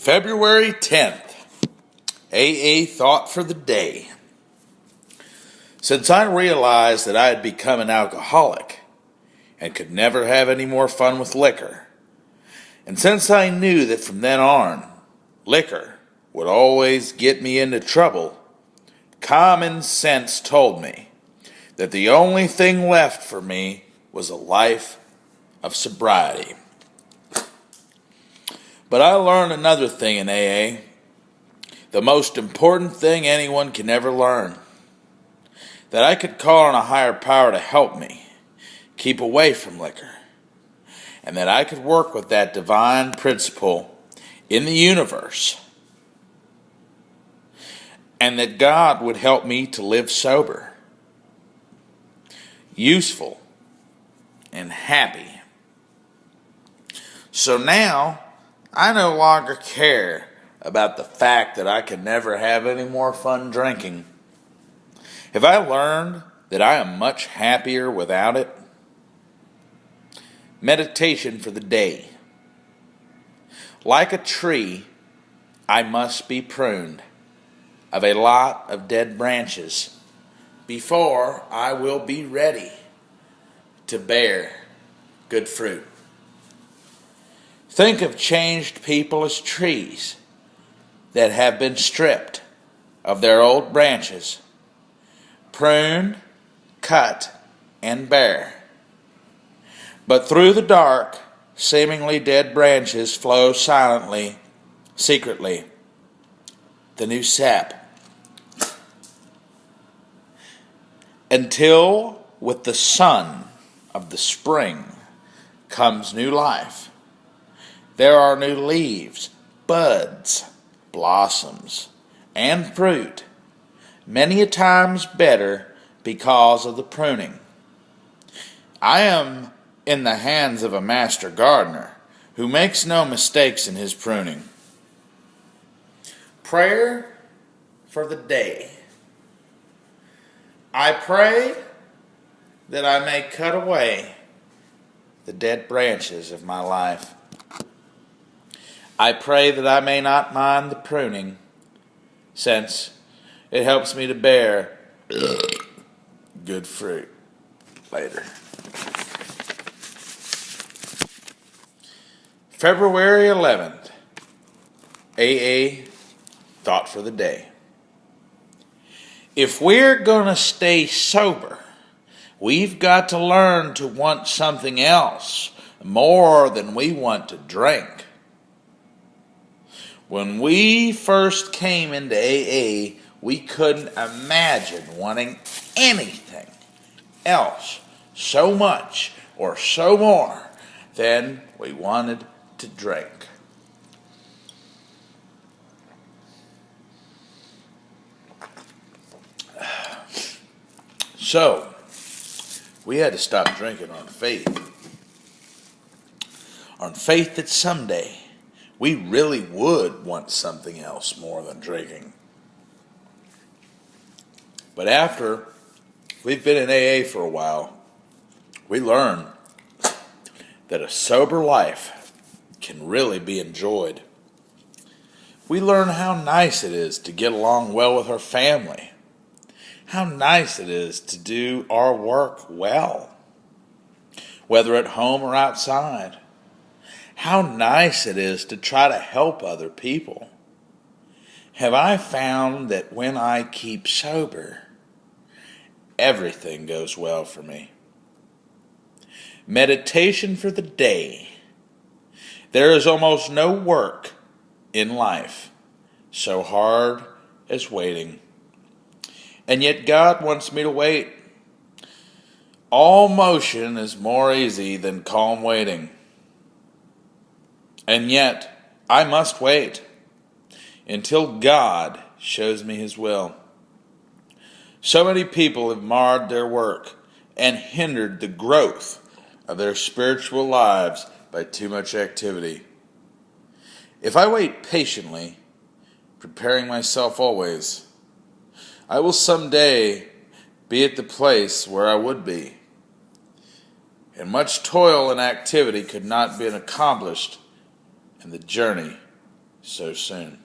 February 10th, AA Thought for the Day. Since I realized that I had become an alcoholic and could never have any more fun with liquor, and since I knew that from then on, liquor would always get me into trouble, common sense told me that the only thing left for me was a life of sobriety. But I learned another thing in AA, the most important thing anyone can ever learn, that I could call on a higher power to help me keep away from liquor, and that I could work with that divine principle in the universe, and that God would help me to live sober, useful, and happy. So now, I no longer care about the fact that I can never have any more fun drinking. Have I learned that I am much happier without it? Meditation for the day. Like a tree, I must be pruned of a lot of dead branches before I will be ready to bear good fruit. Think of changed people as trees that have been stripped of their old branches, pruned, cut, and bare. But through the dark, seemingly dead branches flow silently, secretly, the new sap. Until with the sun of the spring comes new life. There are new leaves, buds, blossoms, and fruit, many a times better because of the pruning. I am in the hands of a master gardener who makes no mistakes in his pruning. Prayer for the day. I pray that I may cut away the dead branches of my life. I pray that I may not mind the pruning, since it helps me to bear good fruit later. February 11th, AA Thought for the Day. If we're going to stay sober, we've got to learn to want something else more than we want to drink. When we first came into AA, we couldn't imagine wanting anything else so much or so more than we wanted to drink. So, we had to stop drinking on faith that someday we really would want something else more than drinking. But after we've been in AA for a while, we learn that a sober life can really be enjoyed. We learn how nice it is to get along well with our family, how nice it is to do our work well, whether at home or outside. How nice it is to try to help other people. Have I found that when I keep sober, everything goes well for me? Meditation for the day. There is almost no work in life so hard as waiting. And yet God wants me to wait. All motion is more easy than calm waiting. And yet, I must wait until God shows me His will. So many people have marred their work and hindered the growth of their spiritual lives by too much activity. If I wait patiently, preparing myself always, I will someday be at the place where I would be. And much toil and activity could not be accomplished, and the journey so soon.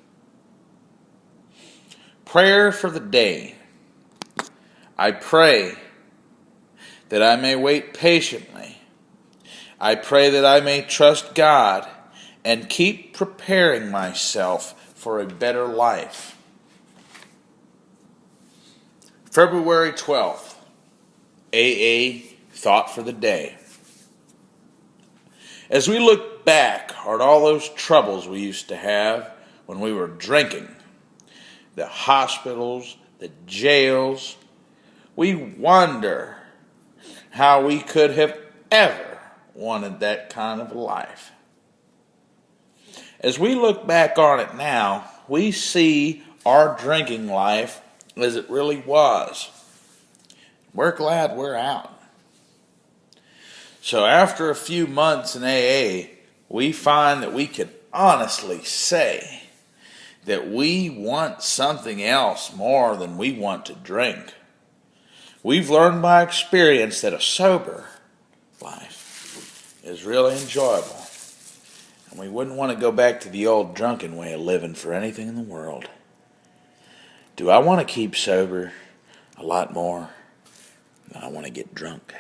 Prayer for the day. I pray that I may wait patiently. I pray that I may trust God and keep preparing myself for a better life. February 12th, AA Thought for the Day. As we look back on all those troubles we used to have when we were drinking, the hospitals, the jails, we wonder how we could have ever wanted that kind of life. As we look back on it now, we see our drinking life as it really was. We're glad we're out. So after a few months in AA, we find that we can honestly say that we want something else more than we want to drink. We've learned by experience that a sober life is really enjoyable. And we wouldn't want to go back to the old drunken way of living for anything in the world. Do I want to keep sober a lot more than I want to get drunk?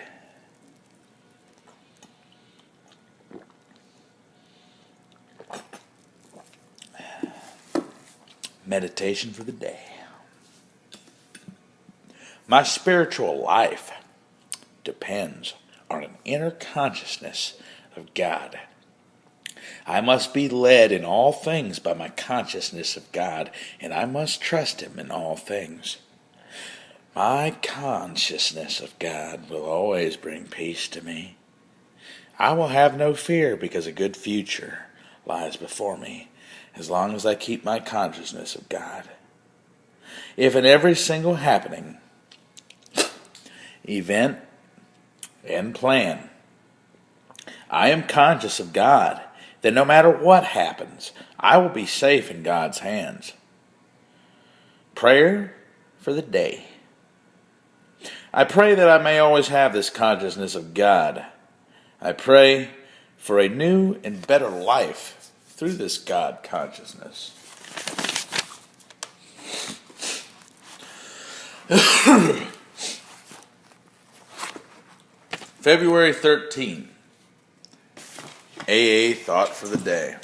Meditation for the day. My spiritual life depends on an inner consciousness of God. I must be led in all things by my consciousness of God, and I must trust Him in all things. My consciousness of God will always bring peace to me. I will have no fear because a good future lies before me, as long as I keep my consciousness of God. If in every single happening, event, and plan, I am conscious of God, then no matter what happens, I will be safe in God's hands. Prayer for the day. I pray that I may always have this consciousness of God. I pray for a new and better life through this God consciousness. February 13th, AA Thought for the Day.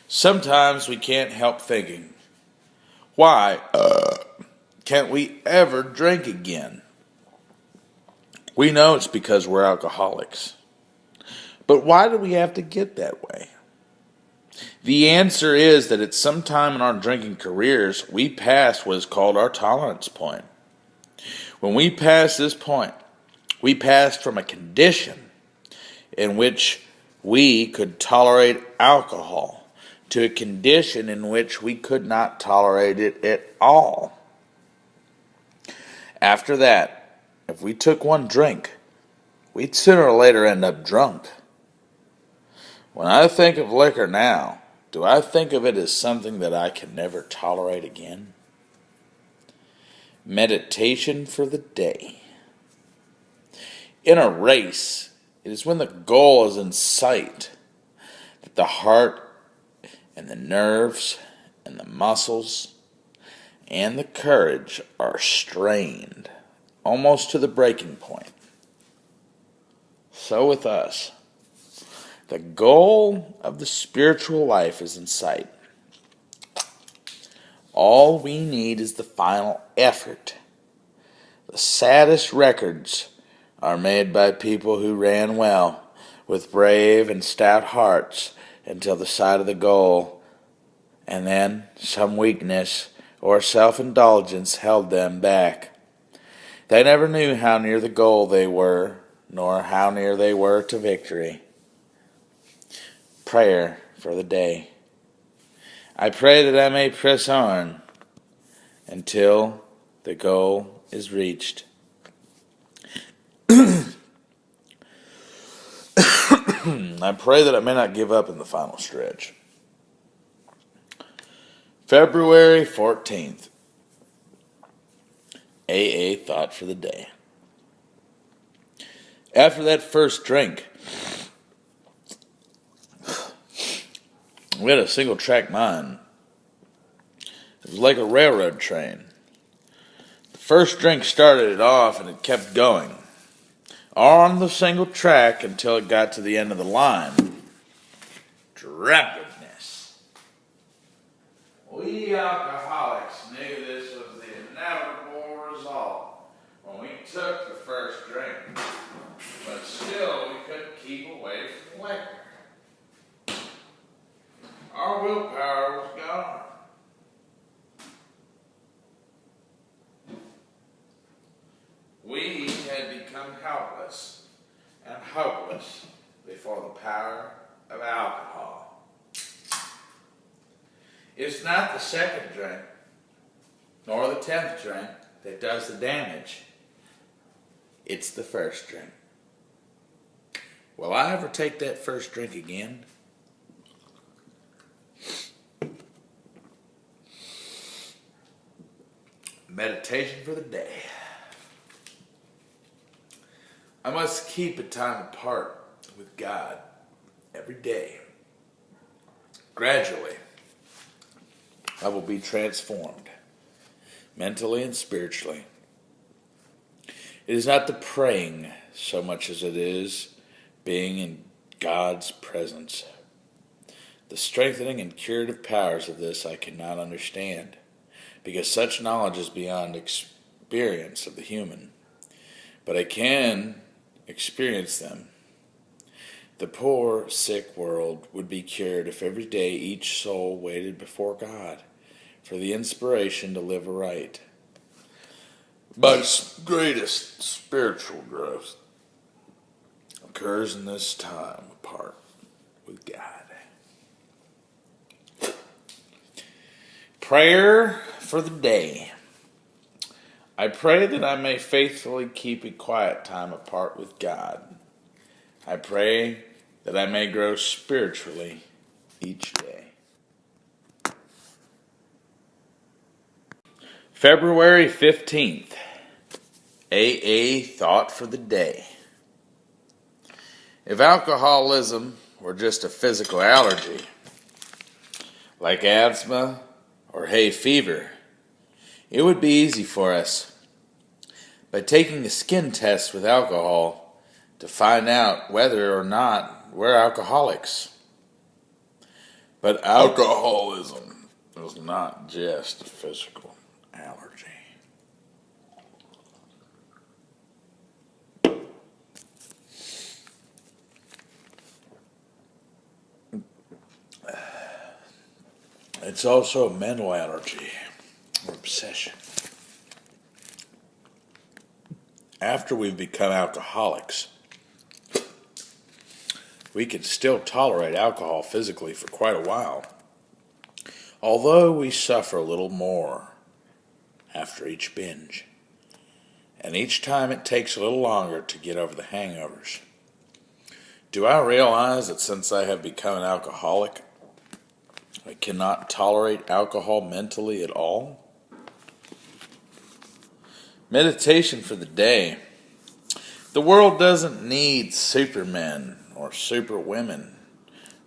Sometimes we can't help thinking, why can't we ever drink again? We know it's because we're alcoholics. But why do we have to get that way? The answer is that at some time in our drinking careers, we passed what is called our tolerance point. When we passed this point, we passed from a condition in which we could tolerate alcohol to a condition in which we could not tolerate it at all. After that, if we took one drink, we'd sooner or later end up drunk. When I think of liquor now, do I think of it as something that I can never tolerate again? Meditation for the day. In a race, it is when the goal is in sight that the heart and the nerves and the muscles and the courage are strained almost to the breaking point. So with us, the goal of the spiritual life is in sight. All we need is the final effort. The saddest records are made by people who ran well, with brave and stout hearts, until the sight of the goal, and then some weakness or self-indulgence held them back. They never knew how near the goal they were, nor how near they were to victory. Prayer for the day. I pray that I may press on until the goal is reached. I pray that I may not give up in the final stretch. February 14th, AA Thought for the Day. After that first drink, We had a single track mine. It was like a railroad train. The first drink started it off and it kept going on the single track until it got to the end of the line. Drunkenness. We alcoholics knew this was the inevitable result when we took the first drink, but still we couldn't keep away from liquor. Our willpower was gone. We had become helpless and hopeless before the power of alcohol. It's not the second drink, nor the 10th drink that does the damage. It's the first drink. Will I ever take that first drink again? Meditation for the day. I must keep a time apart with God every day. Gradually, I will be transformed, mentally and spiritually. It is not the praying so much as it is being in God's presence. The strengthening and curative powers of this I cannot understand, because such knowledge is beyond experience of the human. But I can experience them. The poor, sick world would be cured if every day each soul waited before God for the inspiration to live aright. My greatest spiritual growth occurs in this time apart with God. Prayer for the day. I pray that I may faithfully keep a quiet time apart with God. I pray that I may grow spiritually each day. February 15th, AA Thought for the Day. If alcoholism were just a physical allergy, like asthma or hay fever, it would be easy for us, by taking a skin test with alcohol, to find out whether or not we're alcoholics. But alcoholism is not just a physical allergy. It's also a mental allergy or obsession. After we've become alcoholics, we can still tolerate alcohol physically for quite a while, although we suffer a little more after each binge, and each time it takes a little longer to get over the hangovers. Do I realize that since I have become an alcoholic, I cannot tolerate alcohol mentally at all? Meditation for the day. The world doesn't need supermen or superwomen,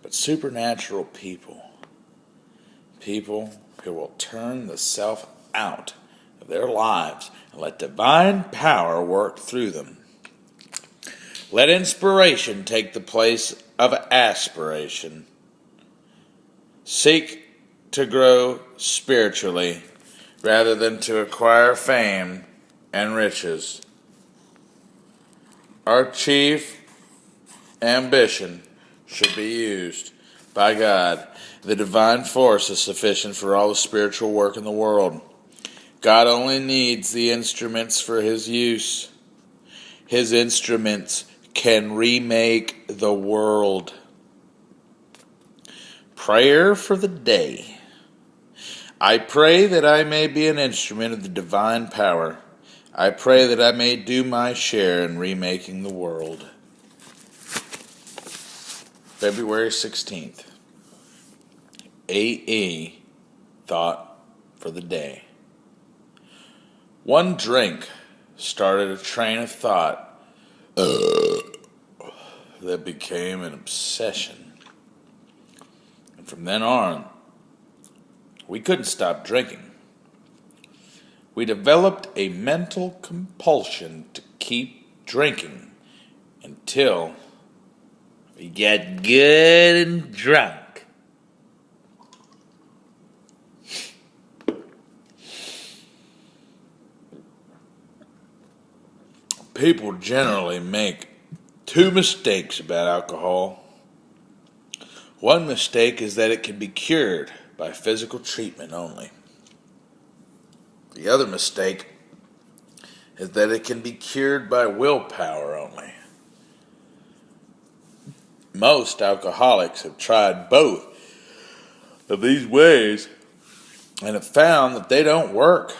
but supernatural people. People who will turn the self out of their lives and let divine power work through them. Let inspiration take the place of aspiration. Seek to grow spiritually rather than to acquire fame and riches. Our chief ambition should be used by God. The divine force is sufficient for all the spiritual work in the world. God only needs the instruments for his use. His instruments can remake the world. Prayer for the day. I pray that I may be an instrument of the divine power. I pray that I may do my share in remaking the world. February 16th. AA Thought for the Day. One drink started a train of thought that became an obsession. From then on, we couldn't stop drinking. We developed a mental compulsion to keep drinking until we got good and drunk. People generally make two mistakes about alcohol. One mistake is that it can be cured by physical treatment only. The other mistake is that it can be cured by willpower only. Most alcoholics have tried both of these ways and have found that they don't work.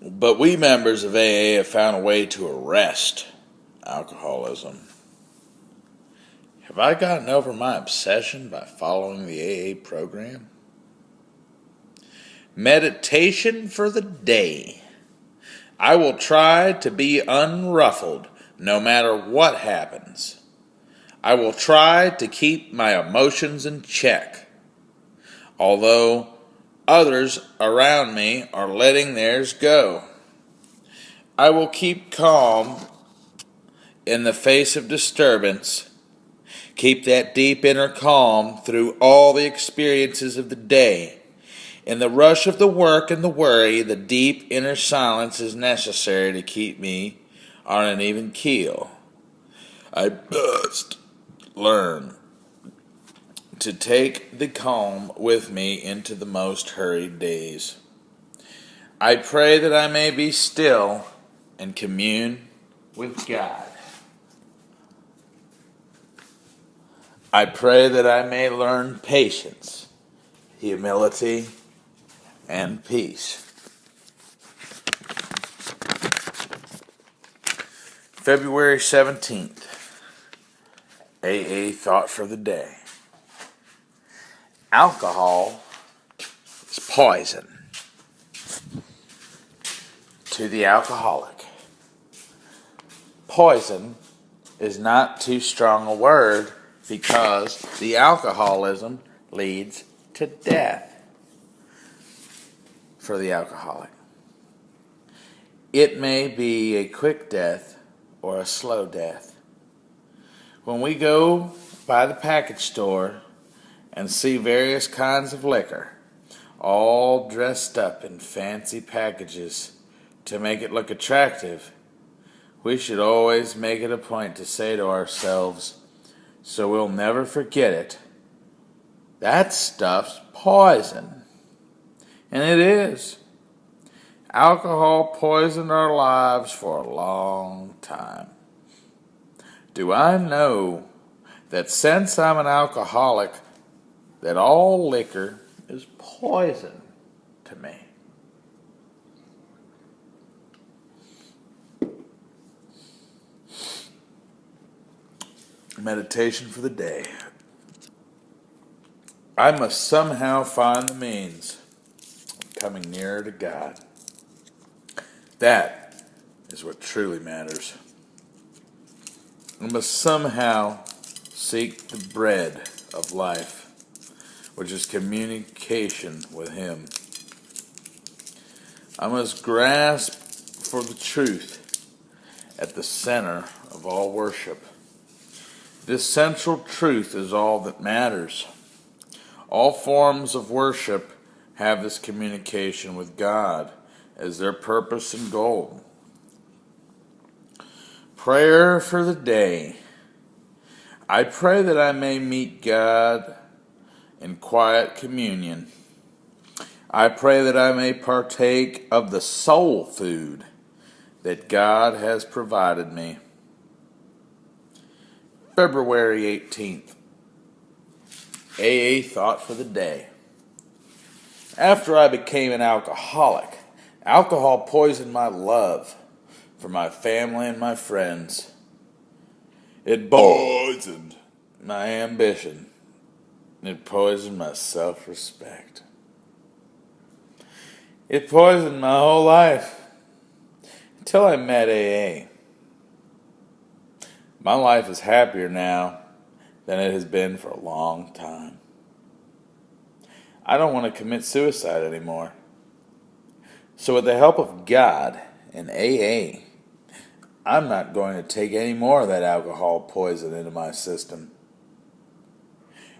But we members of AA have found a way to arrest alcoholism. Have I gotten over my obsession by following the AA program? Meditation for the day. I will try to be unruffled no matter what happens. I will try to keep my emotions in check, although others around me are letting theirs go. I will keep calm in the face of disturbance. Keep that deep inner calm through all the experiences of the day. In the rush of the work and the worry, the deep inner silence is necessary to keep me on an even keel. I must learn to take the calm with me into the most hurried days. I pray that I may be still and commune with God. I pray that I may learn patience, humility, and peace. February 17th, AA Thought for the Day. Alcohol is poison to the alcoholic. Poison is not too strong a word because the alcoholism leads to death for the alcoholic. It may be a quick death or a slow death. When we go by the package store and see various kinds of liquor, all dressed up in fancy packages to make it look attractive, we should always make it a point to say to ourselves, so we'll never forget it, that stuff's poison. And it is. Alcohol poisoned our lives for a long time. Do I know that since I'm an alcoholic, that all liquor is poison to me? Meditation for the day. I must somehow find the means of coming nearer to God. That is what truly matters. I must somehow seek the bread of life, which is communication with Him. I must grasp for the truth at the center of all worship. This central truth is all that matters. All forms of worship have this communication with God as their purpose and goal. Prayer for the day. I pray that I may meet God in quiet communion. I pray that I may partake of the soul food that God has provided me. February 18th. AA Thought for the Day. After I became an alcoholic, alcohol poisoned my love for my family and my friends. It poisoned my ambition. It poisoned my self-respect. It poisoned my whole life until I met AA. My life is happier now than it has been for a long time. I don't want to commit suicide anymore. So with the help of God and AA, I'm not going to take any more of that alcohol poison into my system.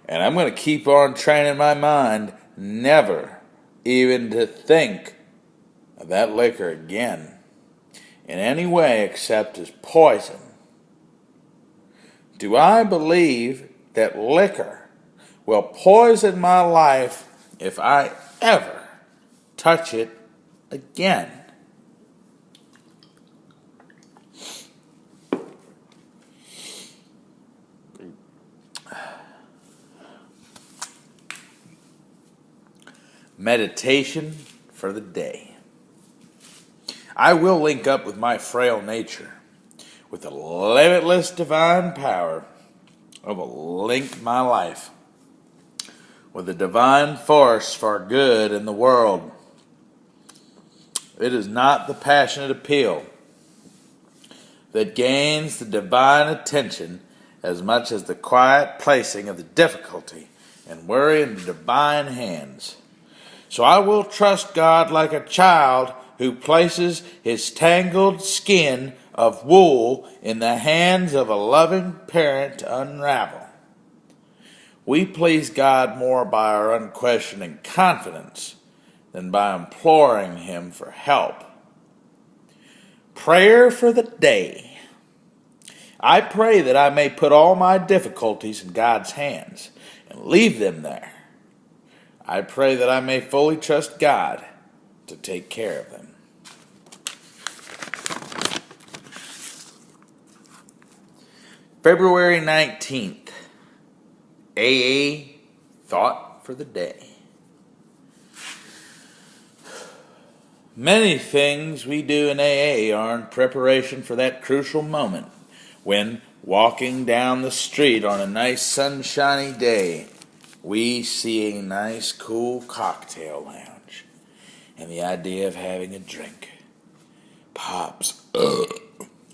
And I'm going to keep on training my mind never even to think of that liquor again in any way except as poison. Do I believe that liquor will poison my life if I ever touch it again? Meditation for the day. I will link up with my frail nature with the limitless divine power of a link my life with the divine force for good in the world. It is not the passionate appeal that gains the divine attention as much as the quiet placing of the difficulty and worry in the divine hands. So I will trust God like a child who places his tangled skin of wool in the hands of a loving parent to unravel. We please God more by our unquestioning confidence than by imploring him for help. Prayer for the day. I pray that I may put all my difficulties in God's hands and leave them there. I pray that I may fully trust God to take care of them. February 19th, AA Thought for the Day. Many things we do in AA are in preparation for that crucial moment when, walking down the street on a nice sunshiny day, we see a nice cool cocktail lounge, and the idea of having a drink pops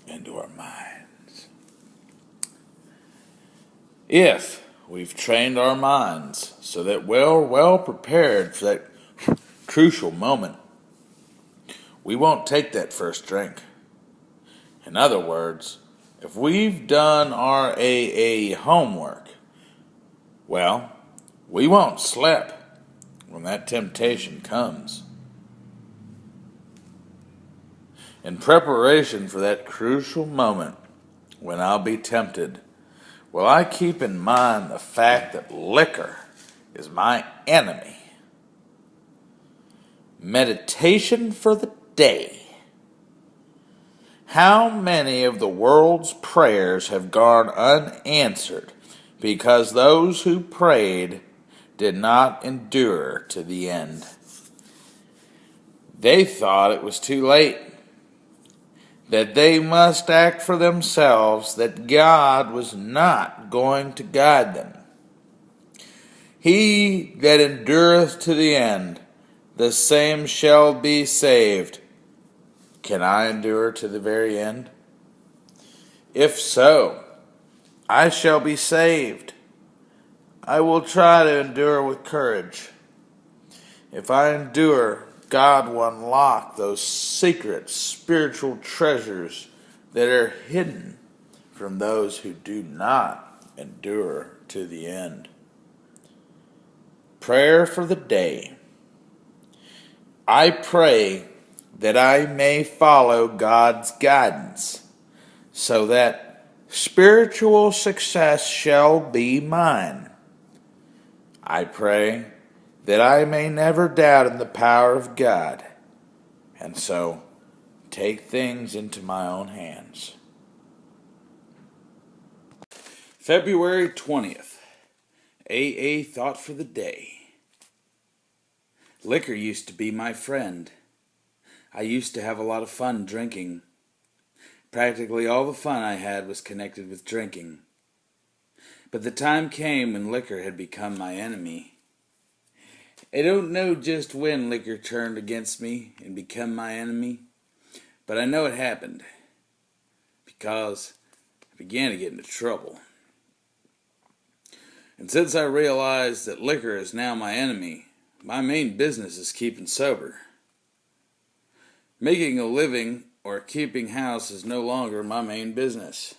into our minds. If we've trained our minds so that we're well prepared for that crucial moment, we won't take that first drink. In other words, if we've done our AA homework, well, we won't slip when that temptation comes. In preparation for that crucial moment when I'll be tempted, will I keep in mind the fact that liquor is my enemy? Meditation for the day. How many of the world's prayers have gone unanswered because those who prayed did not endure to the end? They thought it was too late, that they must act for themselves, that God was not going to guide them. He that endureth to the end, the same shall be saved. Can I endure to the very end? If so, I shall be saved. I will try to endure with courage. If I endure, God will unlock those secret spiritual treasures that are hidden from those who do not endure to the end. Prayer for the day. I pray that I may follow God's guidance so that spiritual success shall be mine. I pray that I may never doubt in the power of God, and so take things into my own hands. February 20th, AA Thought for the Day. Liquor used to be my friend. I used to have a lot of fun drinking. Practically all the fun I had was connected with drinking. But the time came when liquor had become my enemy. I don't know just when liquor turned against me and became my enemy, but I know it happened because I began to get into trouble. And since I realize that liquor is now my enemy, my main business is keeping sober. Making a living or keeping house is no longer my main business.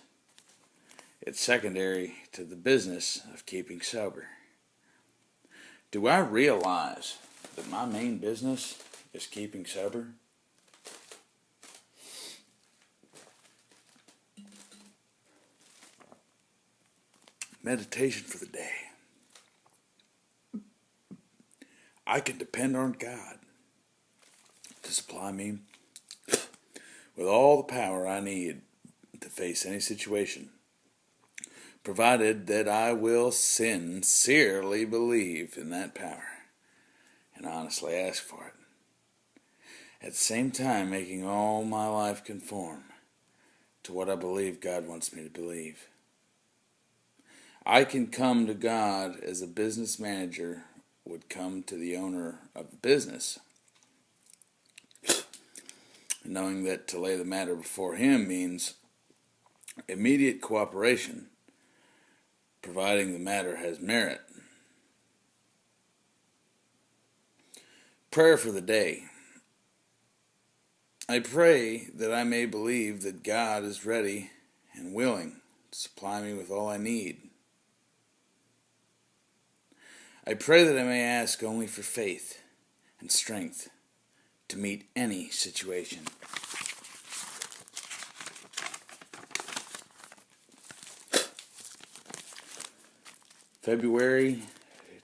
It's secondary to the business of keeping sober. Do I realize that my main business is keeping sober? Meditation for the day. I can depend on God to supply me with all the power I need to face any situation, provided that I will sincerely believe in that power and honestly ask for it. At the same time, making all my life conform to what I believe God wants me to believe. I can come to God as a business manager would come to the owner of a business, knowing that to lay the matter before him means immediate cooperation, providing the matter has merit. Prayer for the day. I pray that I may believe that God is ready and willing to supply me with all I need. I pray that I may ask only for faith and strength to meet any situation. February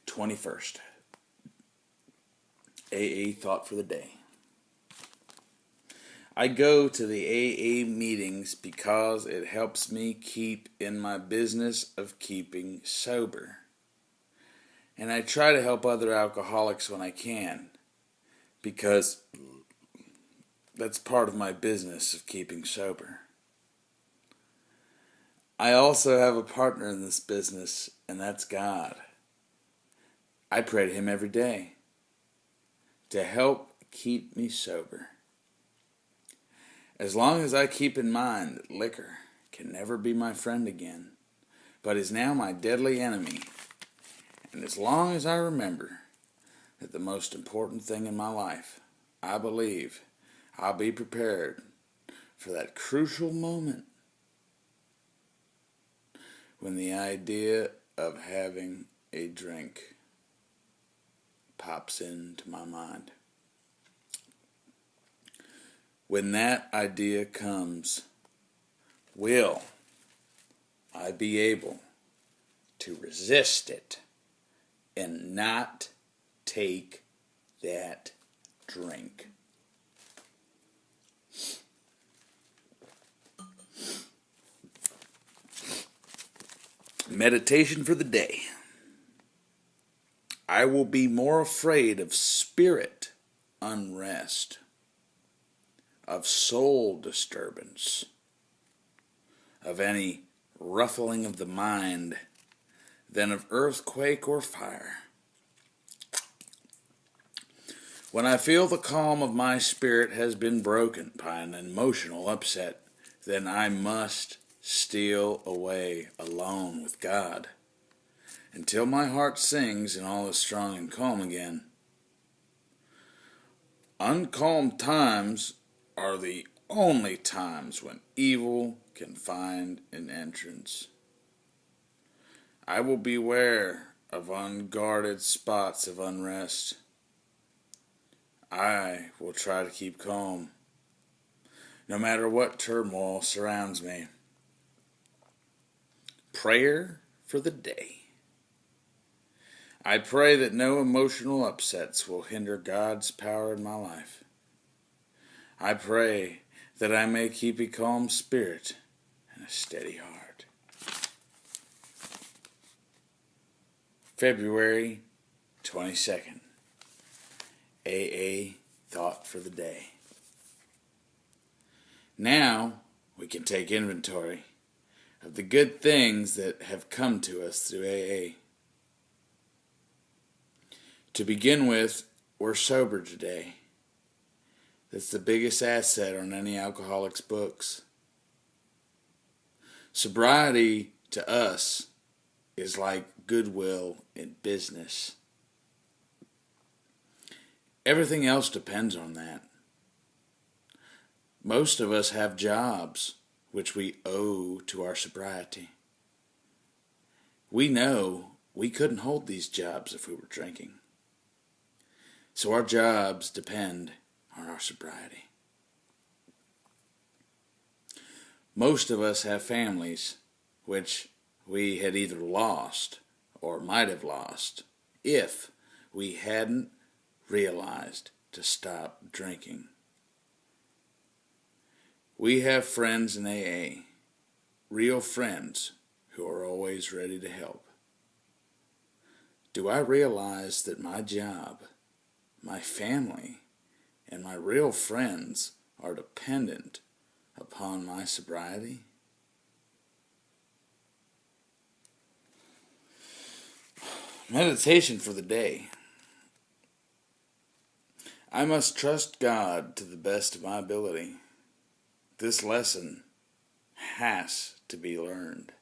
21st. AA Thought for the Day. I go to the AA meetings because it helps me keep in my business of keeping sober. And I try to help other alcoholics when I can, because that's part of my business of keeping sober. I also have a partner in this business, and that's God. I pray to Him every day to help keep me sober. As long as I keep in mind that liquor can never be my friend again, but is now my deadly enemy, and as long as I remember that the most important thing in my life, I believe I'll be prepared for that crucial moment when the idea of having a drink pops into my mind. When that idea comes, will I be able to resist it and not take that drink? Meditation for the day. I will be more afraid of spirit unrest, of soul disturbance, of any ruffling of the mind than of earthquake or fire. When I feel the calm of my spirit has been broken by an emotional upset, then I must steal away alone with God until my heart sings and all is strong and calm again. Uncalm times are the only times when evil can find an entrance. I will beware of unguarded spots of unrest. I will try to keep calm, no matter what turmoil surrounds me. Prayer for the day. I pray that no emotional upsets will hinder God's power in my life. I pray that I may keep a calm spirit and a steady heart. February 22nd. AA Thought for the Day. Now we can take inventory of the good things that have come to us through AA. To begin with, we're sober today. That's the biggest asset on any alcoholic's books. Sobriety to us is like goodwill in business. Everything else depends on that. Most of us have jobs which we owe to our sobriety. We know we couldn't hold these jobs if we were drinking. So our jobs depend on our sobriety. Most of us have families which we had either lost or might have lost if we hadn't realized to stop drinking. We have friends in AA, real friends who are always ready to help. Do I realize that my job, my family, and my real friends are dependent upon my sobriety? Meditation for the day. I must trust God to the best of my ability. This lesson has to be learned.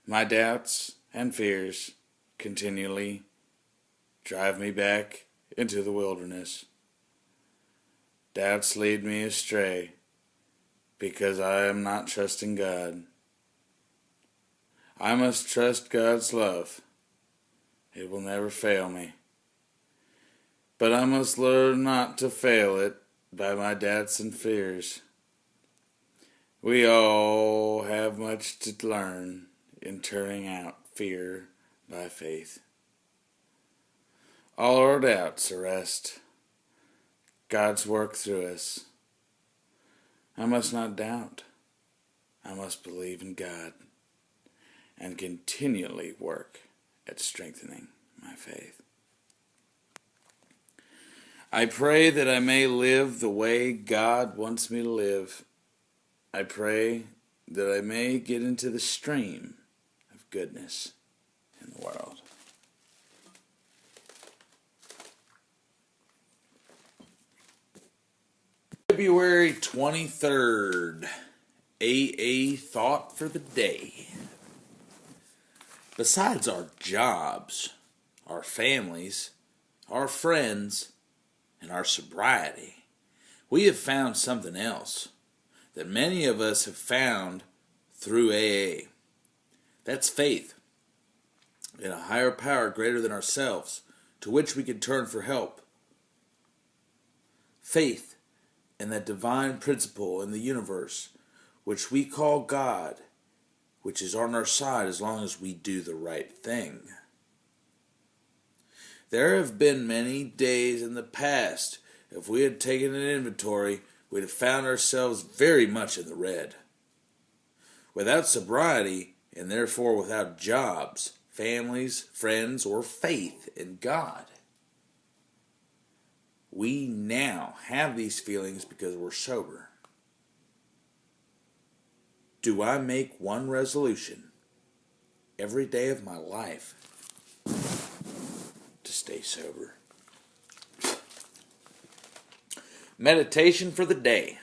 My doubts and fears continually drive me back into the wilderness. Doubts lead me astray because I am not trusting God. I must trust God's love. It will never fail me. But I must learn not to fail it by my doubts and fears. We all have much to learn in turning out fear by faith. All our doubts arrest God's work through us. I must not doubt. I must believe in God and continually work at strengthening my faith. I pray that I may live the way God wants me to live. I pray that I may get into the stream of goodness in the world. February 23rd, AA Thought for the Day. Besides our jobs, our families, our friends, and our sobriety, we have found something else that many of us have found through AA. That's faith in a higher power greater than ourselves, to which we can turn for help. Faith in that divine principle in the universe, which we call God, which is on our side as long as we do the right thing. There have been many days in the past, if we had taken an inventory, we'd have found ourselves very much in the red. Without sobriety, and therefore without jobs, families, friends, or faith in God, we now have these feelings because we're sober. Do I make one resolution every day of my life to stay sober? Meditation for the day.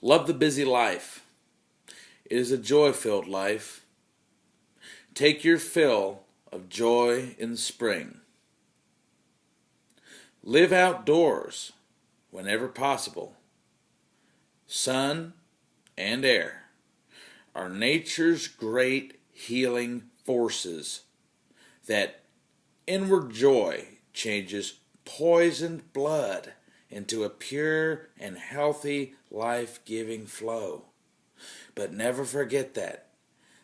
Love the busy life. It is a joy-filled life. Take your fill of joy in the spring. Live outdoors whenever possible. Sun and air are nature's great healing forces. That inward joy changes poisoned blood into a pure and healthy, life-giving flow. But never forget that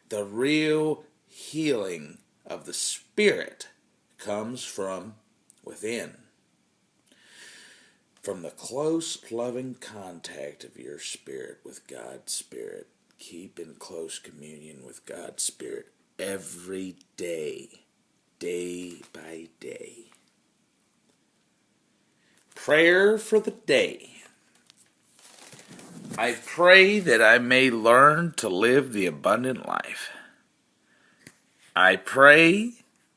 the real healing of the spirit comes from within. From the close, loving contact of your spirit with God's Spirit. Keep in close communion with God's Spirit every day, day by day. Prayer for the day. I pray that I may learn to live the abundant life. I pray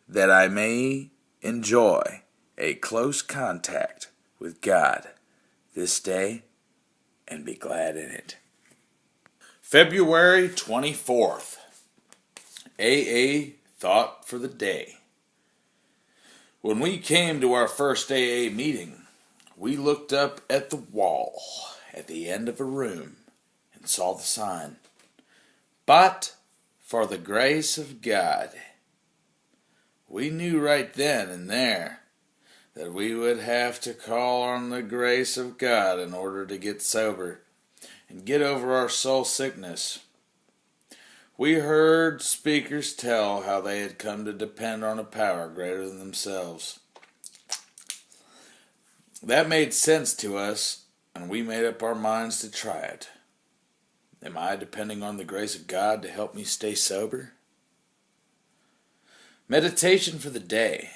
that I may enjoy a close contact with God this day and be glad in it. February 24th. AA thought for the day. When we came to our first AA meeting, we looked up at the wall at the end of a room and saw the sign, "But for the grace of God." We knew right then and there that we would have to call on the grace of God in order to get sober and get over our soul sickness. We heard speakers tell how they had come to depend on a power greater than themselves. That made sense to us, and we made up our minds to try it. Am I depending on the grace of God to help me stay sober? Meditation for the day.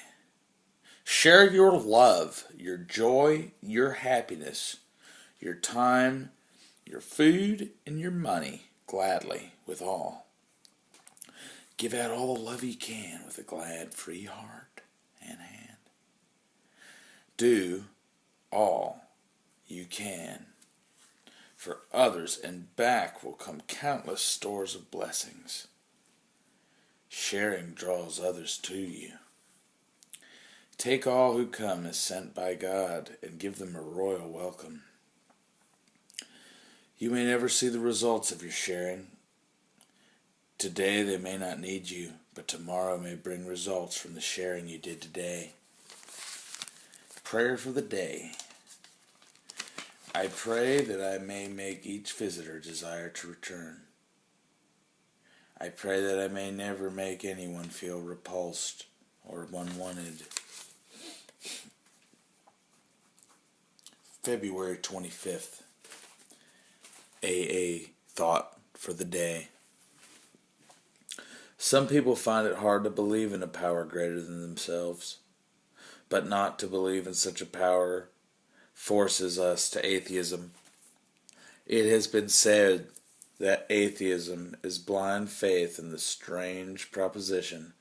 Share your love, your joy, your happiness, your time, your food, and your money gladly with all. Give out all the love you can with a glad, free heart and hand. Do all you can for others, and back will come countless stores of blessings. Sharing draws others to you. Take all who come as sent by God and give them a royal welcome. You may never see the results of your sharing. Today they may not need you, but tomorrow may bring results from the sharing you did today. Prayer for the day. I pray that I may make each visitor desire to return. I pray that I may never make anyone feel repulsed or unwanted. February 25th. AA thought for the day. Some people find it hard to believe in a power greater than themselves, but not to believe in such a power forces us to atheism. It has been said that atheism is blind faith in the strange proposition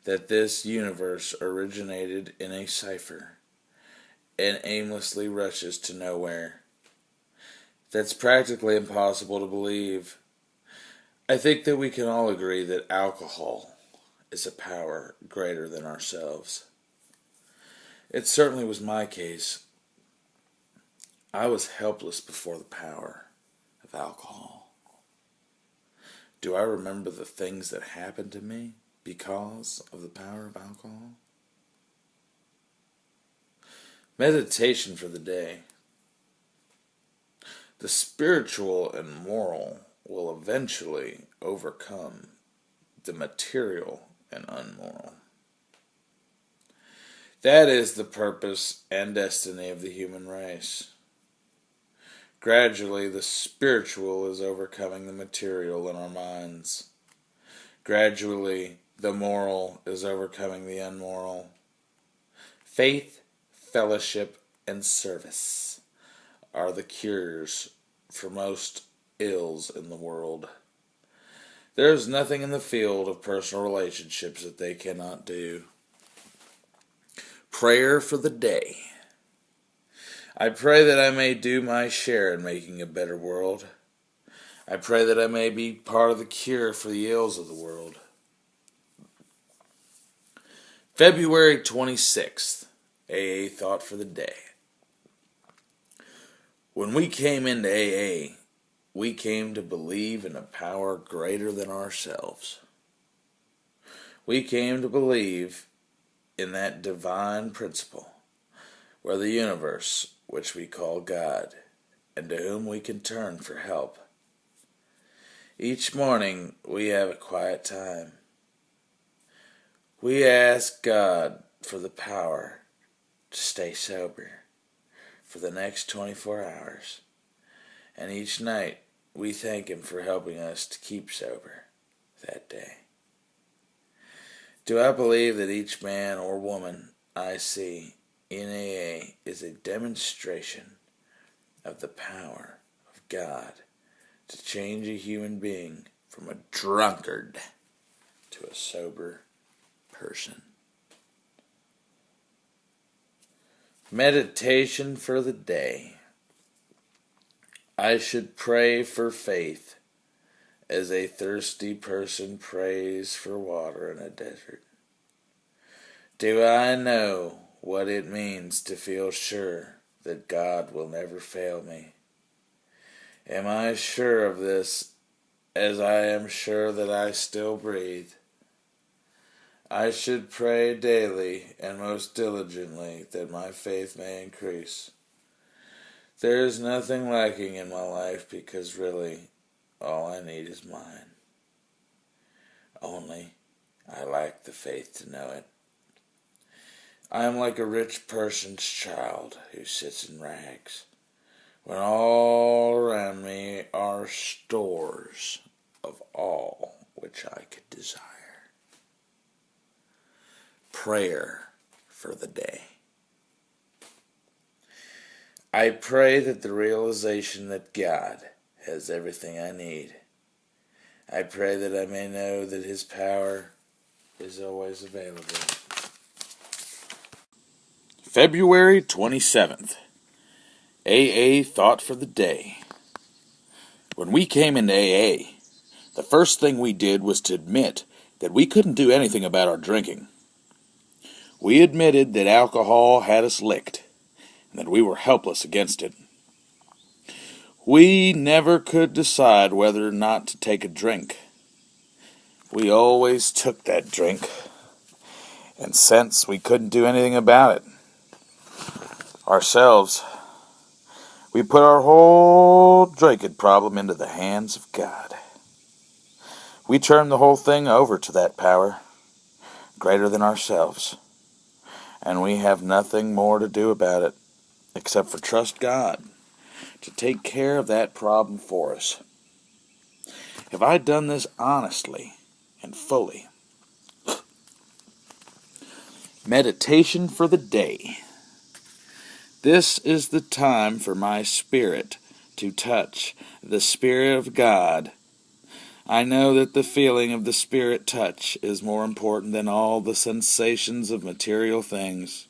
that this universe originated in a cipher and aimlessly rushes to nowhere. That's practically impossible to believe. I think that we can all agree that alcohol is a power greater than ourselves. It certainly was my case. I was helpless before the power of alcohol. Do I remember the things that happened to me because of the power of alcohol? Meditation for the day. The spiritual and moral will eventually overcome the material and unmoral. That is the purpose and destiny of the human race. Gradually, the spiritual is overcoming the material in our minds. Gradually, the moral is overcoming the unmoral. Faith, fellowship, and service are the cures for most ills in the world. There is nothing in the field of personal relationships that they cannot do. Prayer for the day. I pray that I may do my share in making a better world. I pray that I may be part of the cure for the ills of the world. February 26th, AA thought for the day. When we came into AA, we came to believe in a power greater than ourselves. We came to believe in that divine principle where the universe, which we call God, and to whom we can turn for help. Each morning we have a quiet time. We ask God for the power to stay sober for the next 24 hours. And each night we thank Him for helping us to keep sober that day. Do I believe that each man or woman I see in AA is a demonstration of the power of God to change a human being from a drunkard to a sober person? Meditation for the day. I should pray for faith as a thirsty person prays for water in a desert? Do I know what it means to feel sure that God will never fail me? Am I sure of this as I am sure that I still breathe? I should pray daily and most diligently that my faith may increase. There is nothing lacking in my life because really all I need is mine. Only I lack the faith to know it. I am like a rich person's child who sits in rags, when all around me are stores of all which I could desire. Prayer for the day. I pray that the realization that God has everything I need. I pray that I may know that His power is always available. February 27th. AA Thought for the Day. When we came into AA, the first thing we did was to admit that we couldn't do anything about our drinking. We admitted that alcohol had us licked, and that we were helpless against it. We never could decide whether or not to take a drink. We always took that drink, and since we couldn't do anything about it ourselves, we put our whole drinking problem into the hands of God. We turned the whole thing over to that power, greater than ourselves, and we have nothing more to do about it except for trust God to take care of that problem for us. Have I done this honestly and fully? Meditation for the day. This is the time for my spirit to touch the Spirit of God. I know that the feeling of the Spirit touch is more important than all the sensations of material things.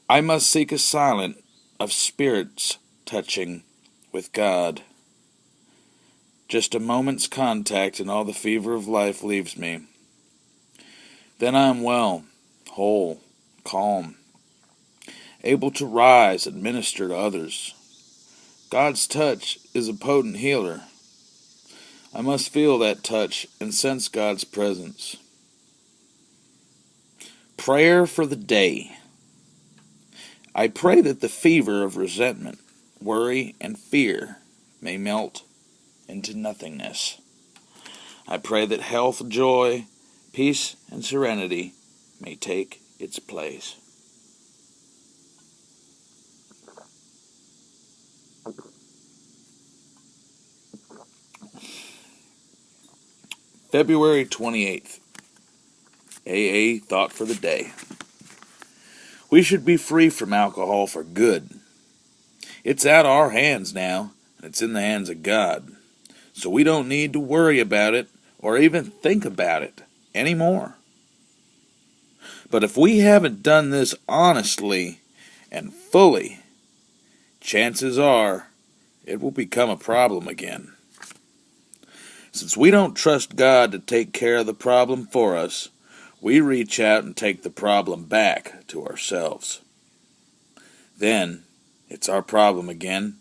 I must seek a silence of spirits touching with God. Just a moment's contact and all the fever of life leaves me. Then I am well, whole, calm, able to rise and minister to others. God's touch is a potent healer. I must feel that touch and sense God's presence. Prayer for the day. I pray that the fever of resentment, worry, and fear may melt into nothingness. I pray that health, joy, peace, and serenity may take its place. February 28th. AA Thought for the Day. We should be free from alcohol for good. It's out of our hands now, and it's in the hands of God. So we don't need to worry about it or even think about it anymore. But if we haven't done this honestly and fully, chances are it will become a problem again. Since we don't trust God to take care of the problem for us, we reach out and take the problem back to ourselves. Then, it's our problem again.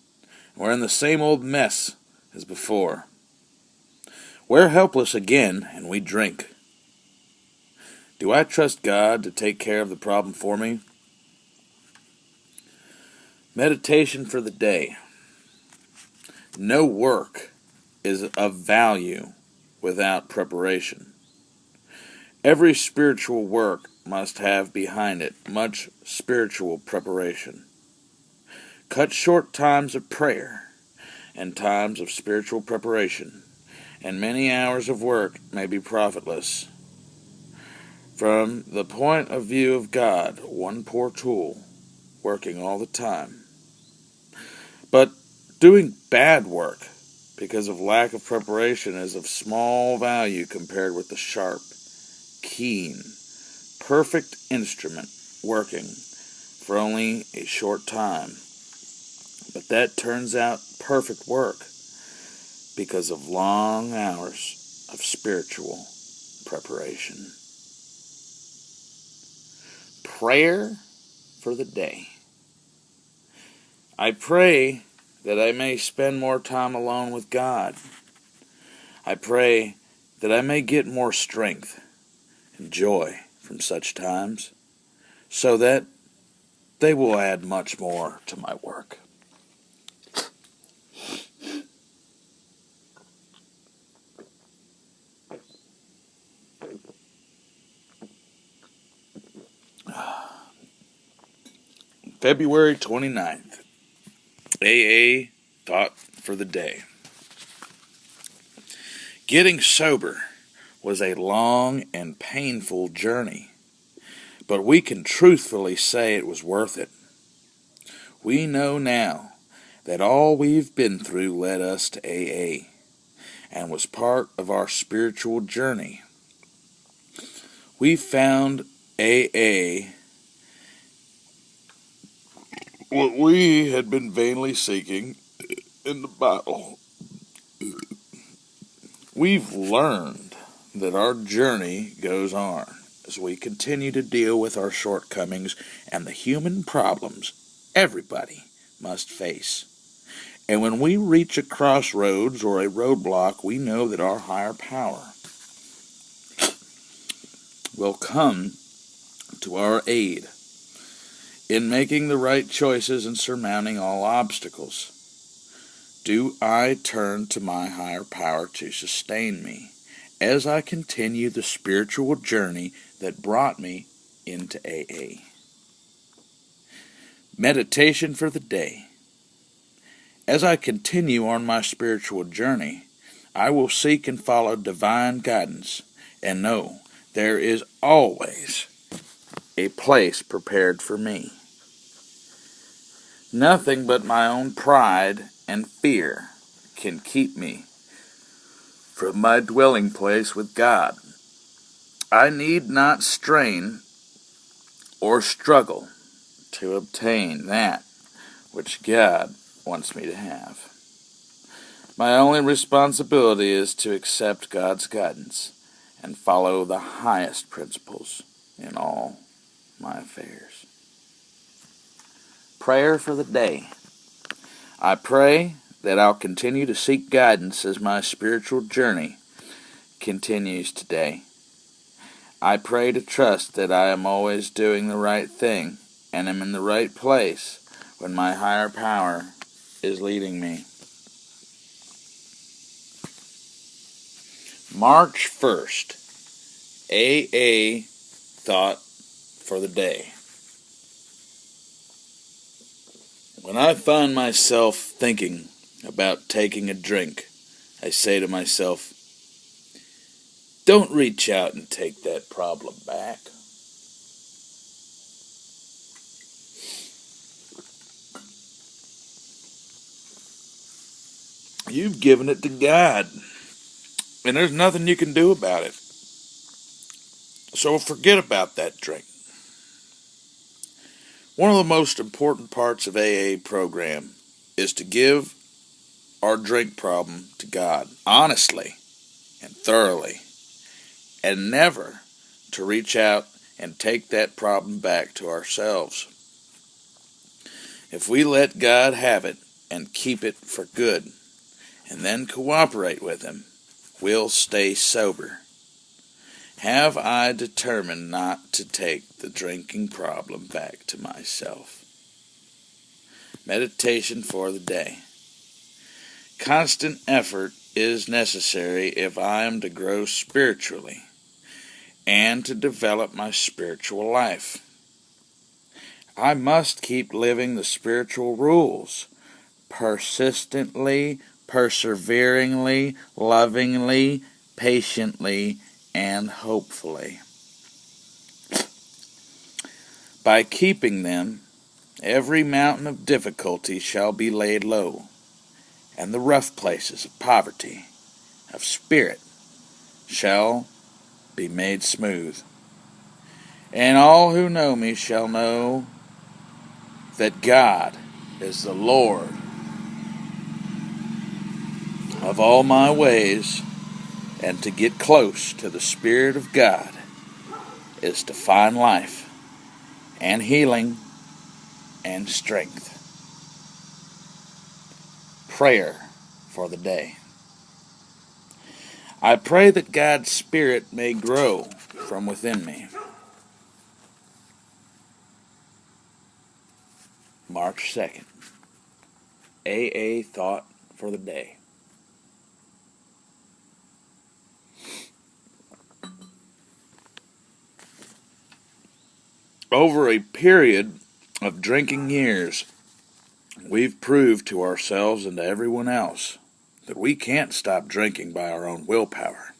We're in the same old mess as before. We're helpless again, and we drink. Do I trust God to take care of the problem for me? Meditation for the day. No work is of value without preparation. Every spiritual work must have behind it much spiritual preparation. Cut short times of prayer and times of spiritual preparation, and many hours of work may be profitless. From the point of view of God, one poor tool, working all the time. But doing bad work because of lack of preparation is of small value compared with the sharp, keen, perfect instrument working for only a short time. But that turns out perfect work. because of long hours of spiritual preparation. Prayer for the day. I pray that I may spend more time alone with God. I pray that I may get more strength and joy from such times, so that they will add much more to my work. February 29th, AA Thought for the Day. Getting sober was a long and painful journey, but we can truthfully say it was worth it. We know now that all we've been through led us to AA and was part of our spiritual journey. We found AA what we had been vainly seeking in the Bible. We've learned that our journey goes on as we continue to deal with our shortcomings and the human problems everybody must face. And when we reach a crossroads or a roadblock, we know that our higher power will come to our aid in making the right choices and surmounting all obstacles. Do I turn to my higher power to sustain me as I continue the spiritual journey that brought me into AA? Meditation for the day. As I continue on my spiritual journey, I will seek and follow divine guidance and know there is always a place prepared for me. Nothing but my own pride and fear can keep me from my dwelling place with God. I need not strain or struggle to obtain that which God wants me to have. My only responsibility is to accept God's guidance and follow the highest principles in all my affairs. Prayer for the day. I pray that I'll continue to seek guidance as my spiritual journey continues today. I pray to trust that I am always doing the right thing and am in the right place when my higher power is leading me. March 1st, AA Thought for the Day. When I find myself thinking about taking a drink, I say to myself, don't reach out and take that problem back. You've given it to God, and there's nothing you can do about it. So forget about that drink. One of the most important parts of AA program is to give our drink problem to God honestly and thoroughly, and never to reach out and take that problem back to ourselves. If we let God have it and keep it for good, and then cooperate with Him, we'll stay sober. Have I determined not to take the drinking problem back to myself? Meditation for the day. Constant effort is necessary if I am to grow spiritually and to develop my spiritual life. I must keep living the spiritual rules, persistently, perseveringly, lovingly, patiently, and hopefully. By keeping them, every mountain of difficulty shall be laid low, and the rough places of poverty, of spirit, shall be made smooth. And all who know me shall know that God is the Lord of all my ways, and to get close to the Spirit of God is to find life and healing and strength. Prayer for the day. I pray that God's Spirit may grow from within me. March 2nd. AA thought for the day. Over a period of drinking years, we've proved to ourselves and to everyone else that we can't stop drinking by our own willpower.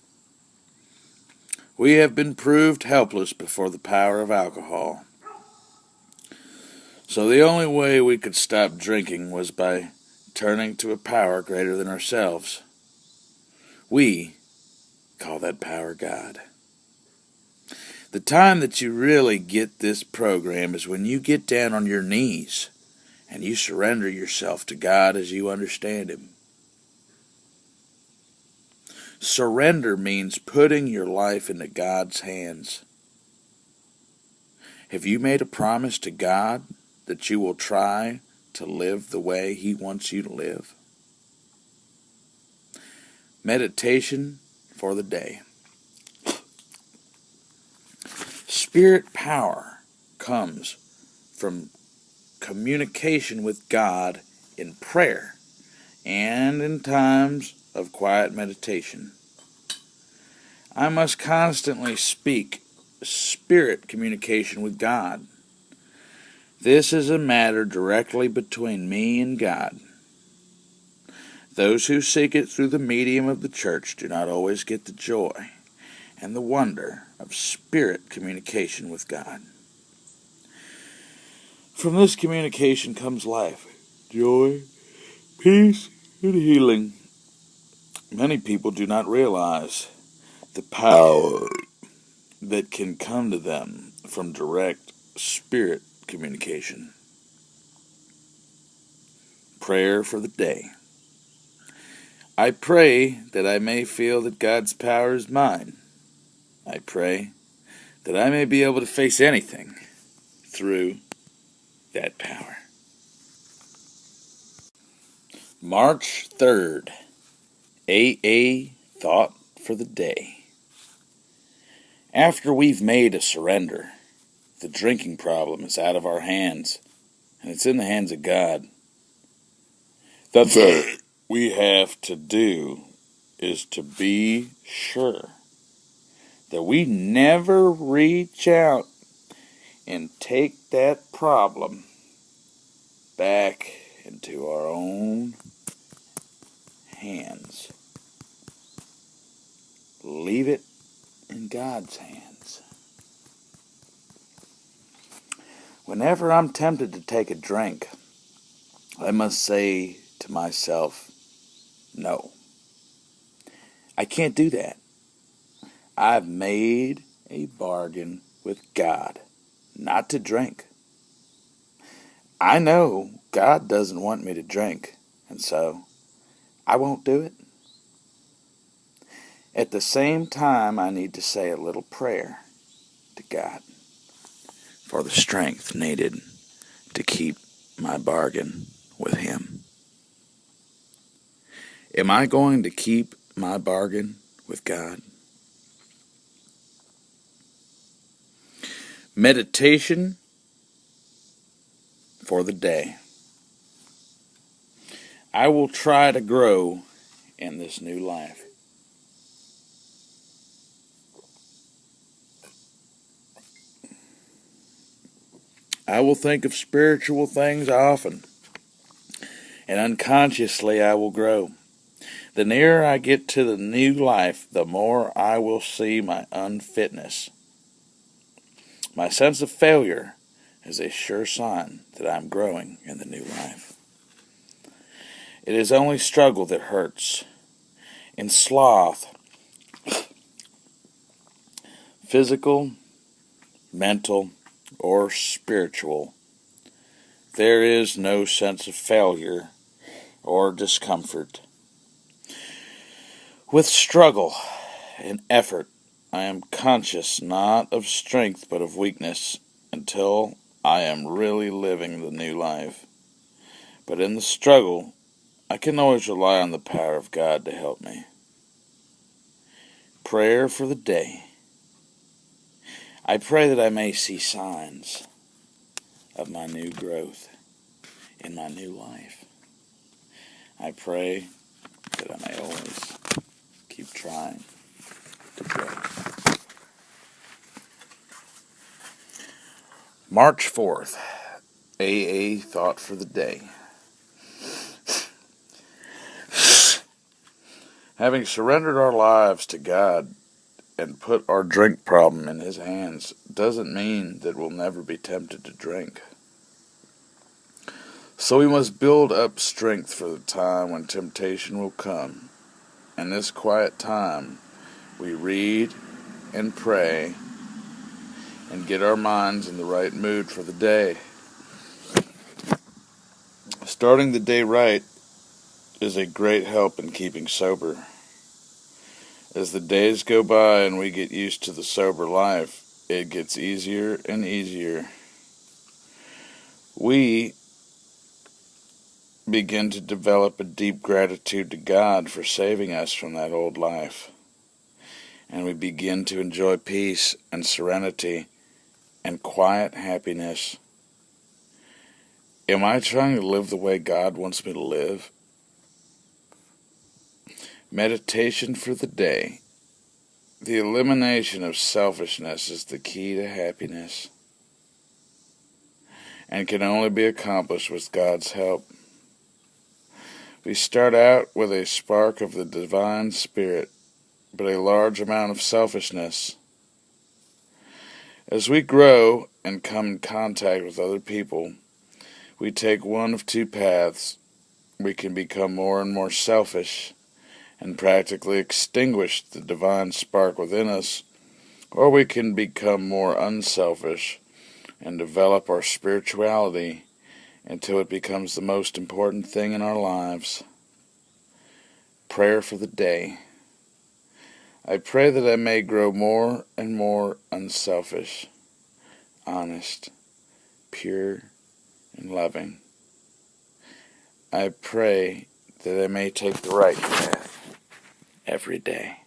We have been proved helpless before the power of alcohol. So the only way we could stop drinking was by turning to a power greater than ourselves. We call that power God. The time that you really get this program is when you get down on your knees and you surrender yourself to God as you understand Him. Surrender means putting your life into God's hands. Have you made a promise to God that you will try to live the way He wants you to live? Meditation for the day. Spirit power comes from communication with God in prayer and in times of quiet meditation. I must constantly speak spirit communication with God. This is a matter directly between me and God. Those who seek it through the medium of the church do not always get the joy and the wonder of spirit communication with God. From this communication comes life, joy, peace, and healing. Many people do not realize the power that can come to them from direct spirit communication. Prayer for the day. I pray that I may feel that God's power is mine. I pray that I may be able to face anything through that power. March 3rd. AA thought for the day. After we've made a surrender, the drinking problem is out of our hands, and it's in the hands of God. The thing we have to do is to be sure that we never reach out and take that problem back into our own hands. Leave it in God's hands. Whenever I'm tempted to take a drink, I must say to myself, no, I can't do that. I've made a bargain with God not to drink. I know God doesn't want me to drink, and so I won't do it. At the same time, I need to say a little prayer to God for the strength needed to keep my bargain with Him. Am I going to keep my bargain with God? Meditation for the day. I will try to grow in this new life. I will think of spiritual things often, and unconsciously I will grow. The nearer I get to the new life, the more I will see my unfitness. My sense of failure is a sure sign that I'm growing in the new life. It is only struggle that hurts. In sloth, physical, mental, or spiritual, there is no sense of failure or discomfort. With struggle and effort, I am conscious not of strength but of weakness until I am really living the new life. But in the struggle, I can always rely on the power of God to help me. Prayer for the day. I pray that I may see signs of my new growth in my new life. I pray that I may always keep trying to grow. March 4th, AA Thought for the Day. Having surrendered our lives to God and put our drink problem in His hands doesn't mean that we'll never be tempted to drink. So we must build up strength for the time when temptation will come. In this quiet time, we read and pray and get our minds in the right mood for the day. Starting the day right is a great help in keeping sober. As the days go by and we get used to the sober life, it gets easier and easier. We begin to develop a deep gratitude to God for saving us from that old life. And we begin to enjoy peace and serenity and quiet happiness. Am I trying to live the way God wants me to live? Meditation for the day. The elimination of selfishness is the key to happiness and can only be accomplished with God's help. We start out with a spark of the divine spirit, but a large amount of selfishness. As we grow and come in contact with other people, we take one of two paths. We can become more and more selfish and practically extinguish the divine spark within us, or we can become more unselfish and develop our spirituality until it becomes the most important thing in our lives. Prayer for the day. I pray that I may grow more and more unselfish, honest, pure, and loving. I pray that I may take the right path every day.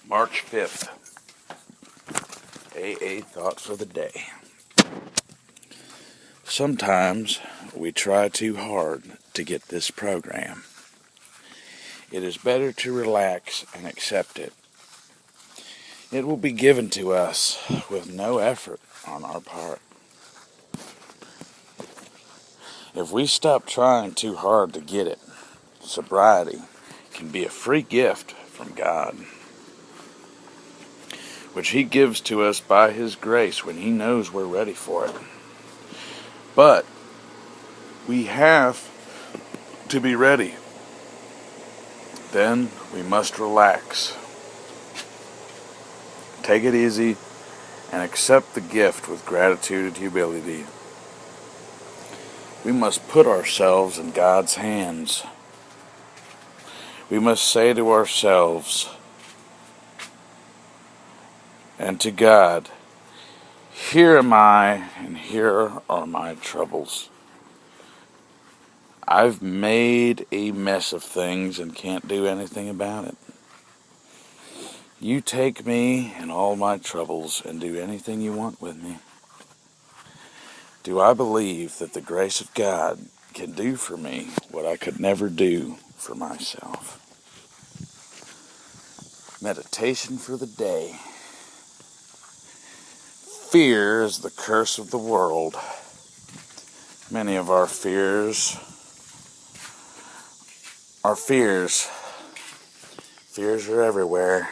March 5th, AA Thought for the Day. Sometimes we try too hard to get this program. It is better to relax and accept it. It will be given to us with no effort on our part. If we stop trying too hard to get it, sobriety can be a free gift from God, which He gives to us by His grace when He knows we're ready for it. But we have to be ready. Then we must relax. Take it easy and accept the gift with gratitude and humility. We must put ourselves in God's hands. We must say to ourselves and to God, "Here am I, and here are my troubles. I've made a mess of things and can't do anything about it. You take me and all my troubles and do anything you want with me." Do I believe that the grace of God can do for me what I could never do for myself? Meditation for the day. Fear is the curse of the world. Many of our fears are fears. Fears are everywhere.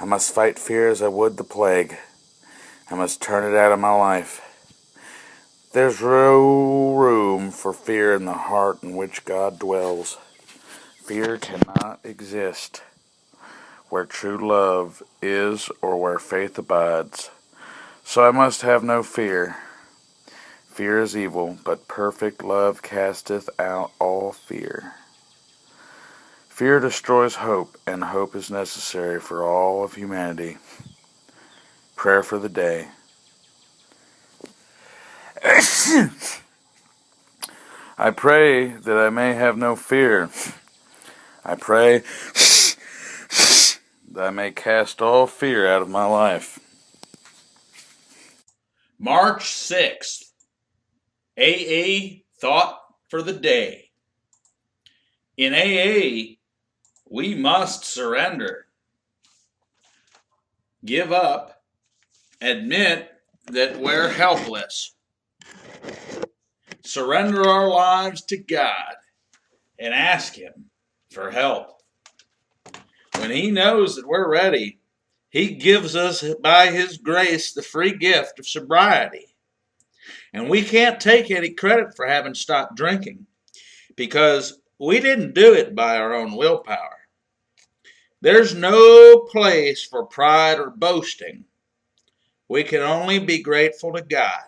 I must fight fear as I would the plague. I must turn it out of my life. There's no room for fear in the heart in which God dwells. Fear cannot exist where true love is or where faith abides. So I must have no fear. Fear is evil, but perfect love casteth out all fear. Fear destroys hope, and hope is necessary for all of humanity. Prayer for the day. I pray that I may have no fear. I pray that I may cast all fear out of my life. March 6th, AA Thought for the Day. In AA, we must surrender, give up, admit that we're helpless, surrender our lives to God, and ask Him for help. When He knows that we're ready, He gives us, by His grace, the free gift of sobriety. And we can't take any credit for having stopped drinking, because we didn't do it by our own willpower. There's no place for pride or boasting. We can only be grateful to God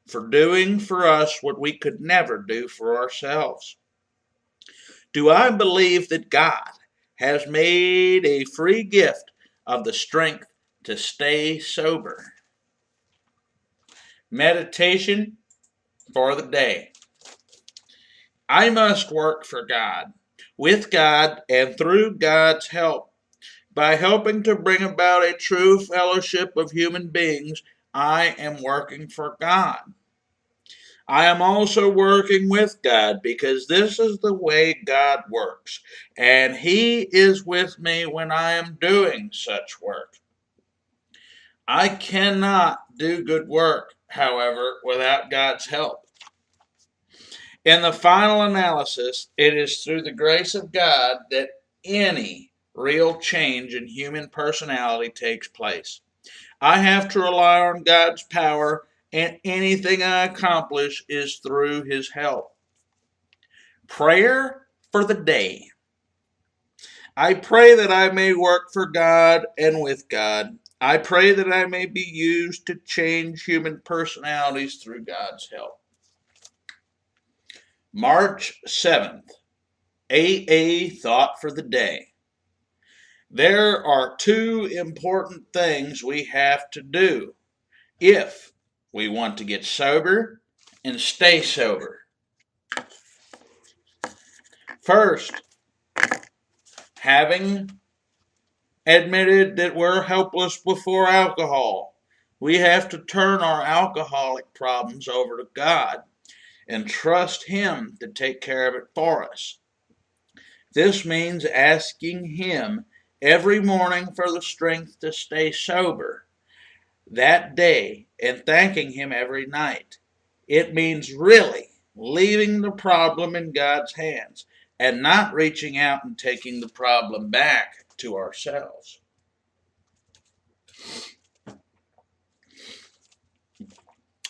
for doing for us what we could never do for ourselves. Do I believe that God has made a free gift of the strength to stay sober? Meditation for the day. I must work for God, with God, and through God's help. By helping to bring about a true fellowship of human beings, I am working for God. I am also working with God, because this is the way God works, and He is with me when I am doing such work. I cannot do good work, however, without God's help. In the final analysis, it is through the grace of God that any real change in human personality takes place. I have to rely on God's power, and anything I accomplish is through His help. Prayer for the day. I pray that I may work for God and with God. I pray that I may be used to change human personalities through God's help. March 7th, AA Thought for the Day. There are two important things we have to do if we want to get sober and stay sober. First, having admitted that we're helpless before alcohol, we have to turn our alcoholic problems over to God and trust Him to take care of it for us. This means asking Him every morning for the strength to stay sober that day and thanking Him every night. It means really leaving the problem in God's hands and not reaching out and taking the problem back to ourselves.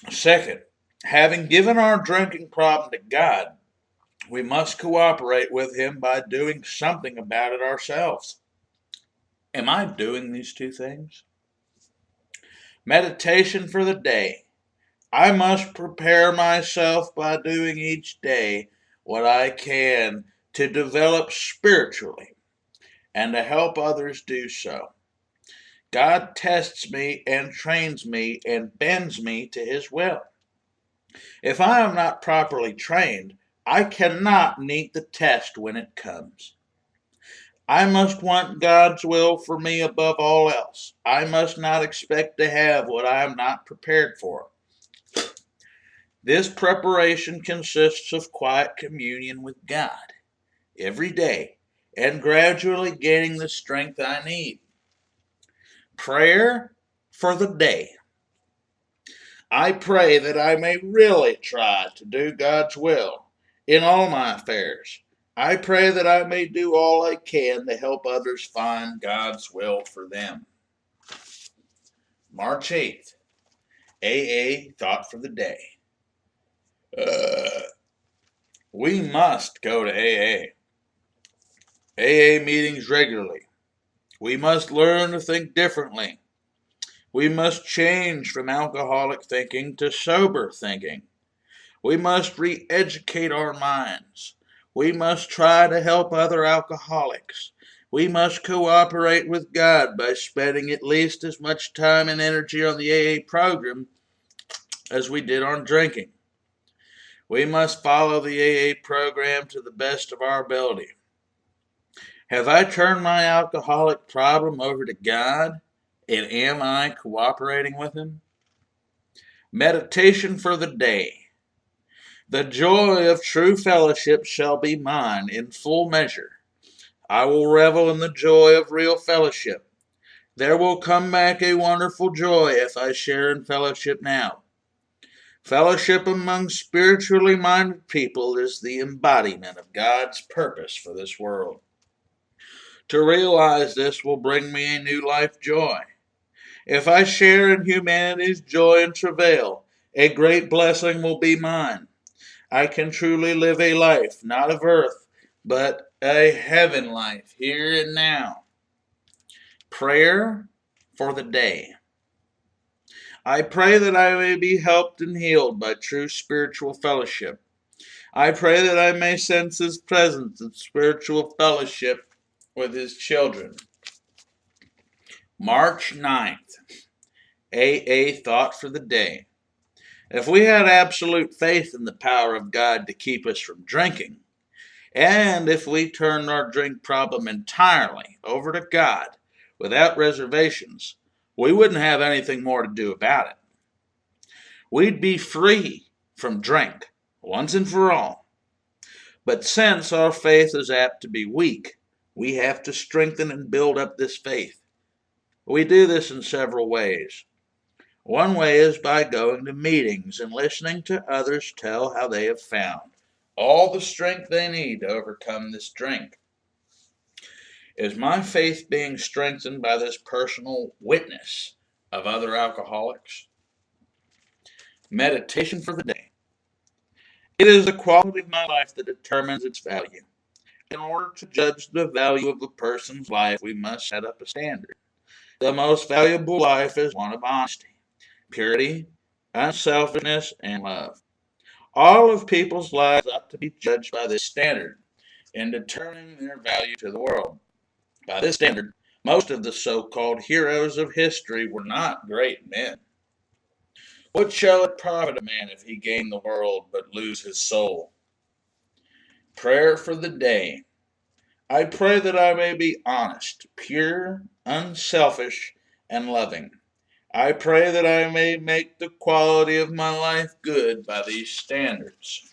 Second, having given our drinking problem to God, we must cooperate with Him by doing something about it ourselves. Am I doing these two things? Meditation for the day. I must prepare myself by doing each day what I can to develop spiritually and to help others do so. God tests me and trains me and bends me to His will. If I am not properly trained, I cannot meet the test when it comes. I must want God's will for me above all else. I must not expect to have what I am not prepared for. This preparation consists of quiet communion with God every day and gradually gaining the strength I need. Prayer for the day. I pray that I may really try to do God's will in all my affairs. I pray that I may do all I can to help others find God's will for them. March 8th, AA Thought for the Day. We must go to AA. AA meetings regularly. We must learn to think differently. We must change from alcoholic thinking to sober thinking. We must re-educate our minds. We must try to help other alcoholics. We must cooperate with God by spending at least as much time and energy on the AA program as we did on drinking. We must follow the AA program to the best of our ability. Have I turned my alcoholic problem over to God? And am I cooperating with Him? Meditation for the day. The joy of true fellowship shall be mine in full measure. I will revel in the joy of real fellowship. There will come back a wonderful joy if I share in fellowship now. Fellowship among spiritually minded people is the embodiment of God's purpose for this world. To realize this will bring me a new life joy. If I share in humanity's joy and travail, a great blessing will be mine. I can truly live a life, not of earth, but a heaven life, here and now. Prayer for the day. I pray that I may be helped and healed by true spiritual fellowship. I pray that I may sense His presence in spiritual fellowship with His children. March 9th, AA Thought for the Day. If we had absolute faith in the power of God to keep us from drinking, and if we turned our drink problem entirely over to God without reservations, we wouldn't have anything more to do about it. We'd be free from drink once and for all. But since our faith is apt to be weak, we have to strengthen and build up this faith. We do this in several ways. One way is by going to meetings and listening to others tell how they have found all the strength they need to overcome this drink. Is my faith being strengthened by this personal witness of other alcoholics? Meditation for the day. It is the quality of my life that determines its value. In order to judge the value of a person's life, we must set up a standard. The most valuable life is one of honesty, purity, unselfishness, and love. All of people's lives ought to be judged by this standard in determining their value to the world. By this standard, most of the so-called heroes of history were not great men. What shall it profit a man if he gain the world but lose his soul? Prayer for the day. I pray that I may be honest, pure, unselfish, and loving. I pray that I may make the quality of my life good by these standards.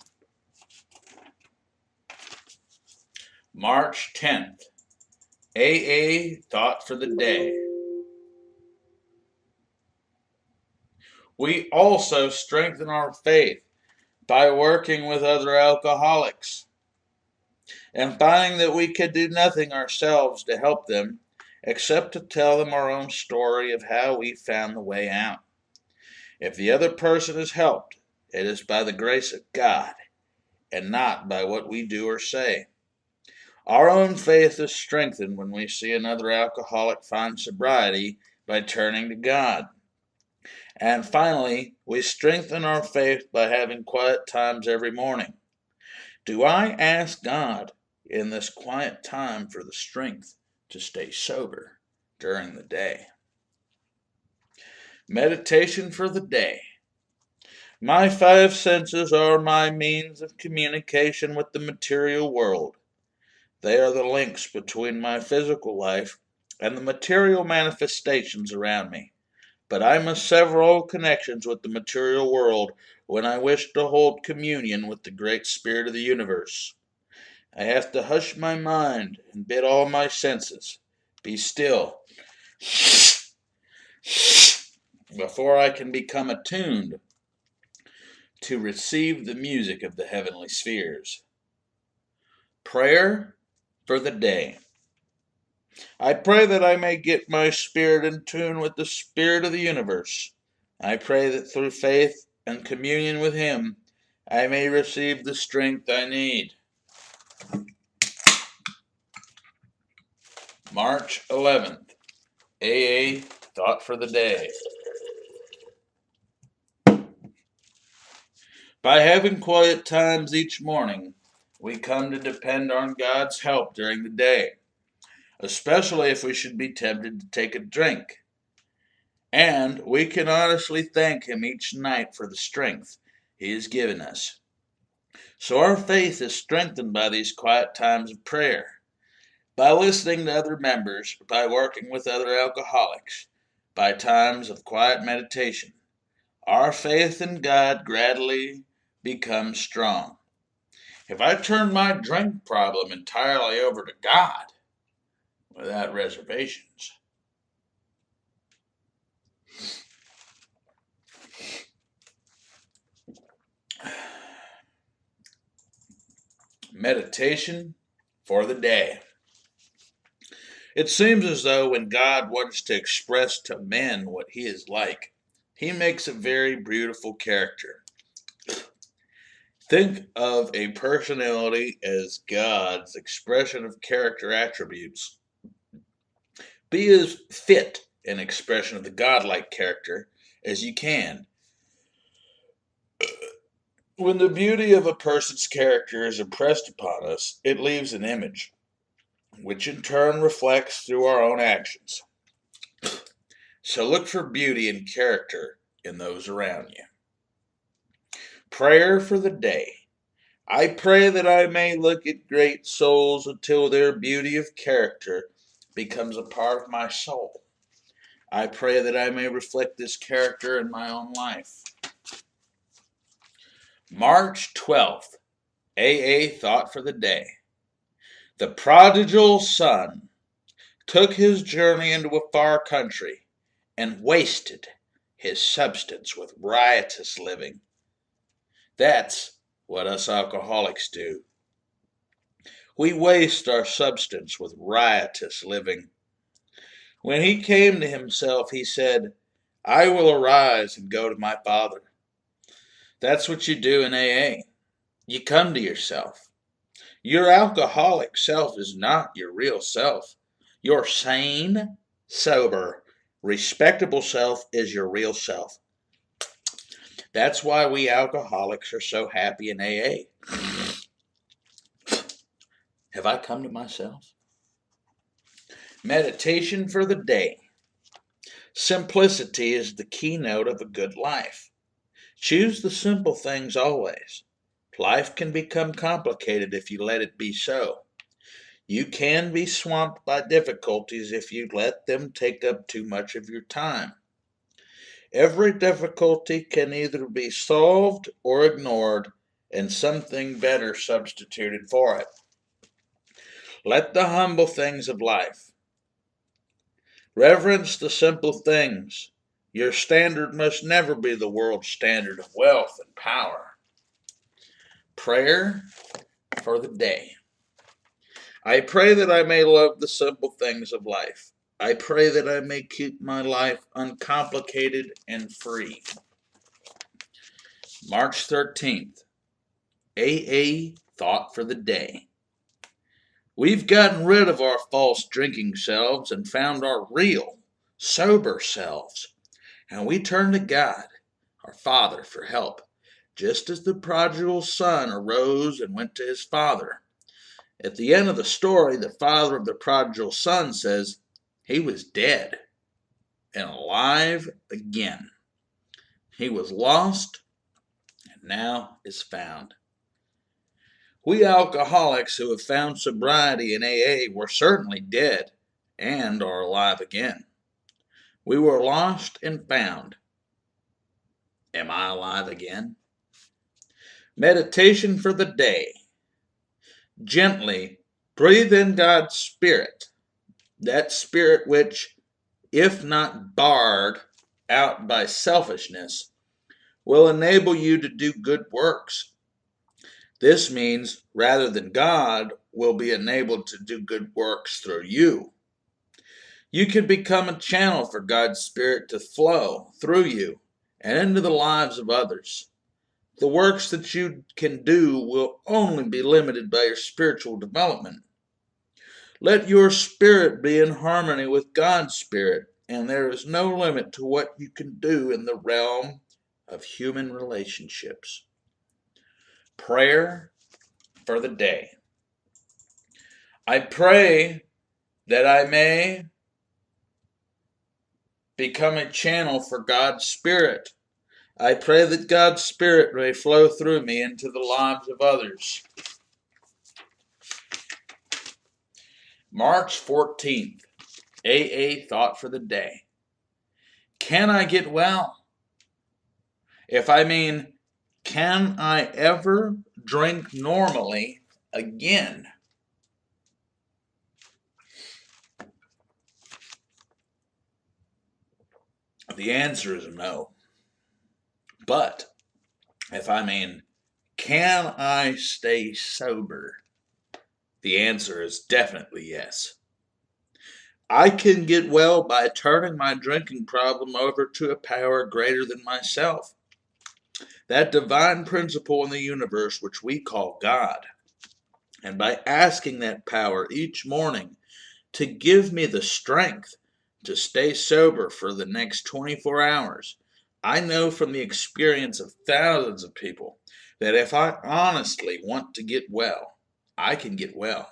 March 10th, AA Thought for the Day. We also strengthen our faith by working with other alcoholics and finding that we can do nothing ourselves to help them except to tell them our own story of how we found the way out. If the other person is helped, it is by the grace of God and not by what we do or say. Our own faith is strengthened when we see another alcoholic find sobriety by turning to God. And finally, we strengthen our faith by having quiet times every morning. Do I ask God in this quiet time for the strength to stay sober during the day? Meditation for the day. My five senses are my means of communication with the material world. They are the links between my physical life and the material manifestations around me. But I must sever all connections with the material world when I wish to hold communion with the Great Spirit of the universe. I have to hush my mind and bid all my senses be still before I can become attuned to receive the music of the heavenly spheres. Prayer for the day. I pray that I may get my spirit in tune with the Spirit of the universe. I pray that through faith and communion with Him, I may receive the strength I need. March 11th, AA thought for the day. By having quiet times each morning, we come to depend on God's help during the day, especially if we should be tempted to take a drink. And we can honestly thank Him each night for the strength He has given us. So our faith is strengthened by these quiet times of prayer, by listening to other members, by working with other alcoholics, by times of quiet meditation. Our faith in God gradually becomes strong. If I turn my drink problem entirely over to God, without reservations, meditation for the day. It seems as though when God wants to express to men what He is like, He makes a very beautiful character. Think of a personality as God's expression of character attributes. Be as fit an expression of the godlike character as you can. When the beauty of a person's character is impressed upon us, it leaves an image, which in turn reflects through our own actions. So look for beauty and character in those around you. Prayer for the day. I pray that I may look at great souls until their beauty of character becomes a part of my soul. I pray that I may reflect this character in my own life. March 12th, AA Thought for the Day. The prodigal son took his journey into a far country and wasted his substance with riotous living. That's what us alcoholics do. We waste our substance with riotous living. When he came to himself, he said, I will arise and go to my Father. That's what you do in AA. You come to yourself. Your alcoholic self is not your real self. Your sane, sober, respectable self is your real self. That's why we alcoholics are so happy in AA. Have I come to myself? Meditation for the day. Simplicity is the keynote of a good life. Choose the simple things always. Life can become complicated if you let it be so. You can be swamped by difficulties if you let them take up too much of your time. Every difficulty can either be solved or ignored and something better substituted for it. Let the humble things of life. Reverence the simple things. Your standard must never be the world's standard of wealth and power. Prayer for the day. I pray that I may love the simple things of life. I pray that I may keep my life uncomplicated and free. March 13th, AA Thought for the Day. We've gotten rid of our false drinking selves and found our real, sober selves. And we turn to God, our Father, for help, just as the prodigal son arose and went to his father. At the end of the story, the father of the prodigal son says he was dead and alive again. He was lost and now is found. We alcoholics who have found sobriety in AA were certainly dead and are alive again. We were lost and found. Am I alive again? Meditation for the day. Gently breathe in God's Spirit, that Spirit which, if not barred out by selfishness, will enable you to do good works. This means, rather than God will be enabled to do good works through you. You can become a channel for God's Spirit to flow through you and into the lives of others. The works that you can do will only be limited by your spiritual development. Let your spirit be in harmony with God's Spirit, and there is no limit to what you can do in the realm of human relationships. Prayer for the day. I pray that I may become a channel for God's Spirit. I pray that God's Spirit may flow through me into the lives of others. March 14th, AA thought for the day. Can I get well? If I mean, can I ever drink normally again? The answer is no. But if I mean, can I stay sober? The answer is definitely yes. I can get well by turning my drinking problem over to a power greater than myself. That divine principle in the universe which we call God. And by asking that power each morning to give me the strength to stay sober for the next 24 hours, I know from the experience of thousands of people that if I honestly want to get well, I can get well.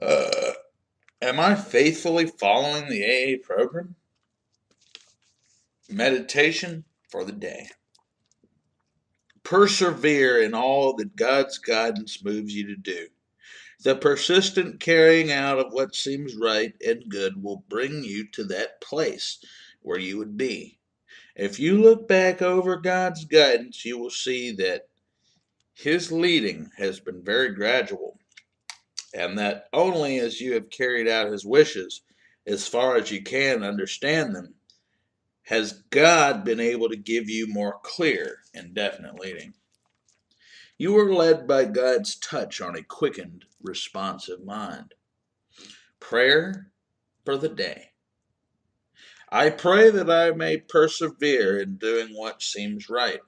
Am I faithfully following the AA program? Meditation for the day. Persevere in all that God's guidance moves you to do. The persistent carrying out of what seems right and good will bring you to that place where you would be. If you look back over God's guidance, you will see that His leading has been very gradual, and that only as you have carried out His wishes, as far as you can understand them, has God been able to give you more clear and definite leading. You are led by God's touch on a quickened, responsive mind. Prayer for the day. I pray that I may persevere in doing what seems right.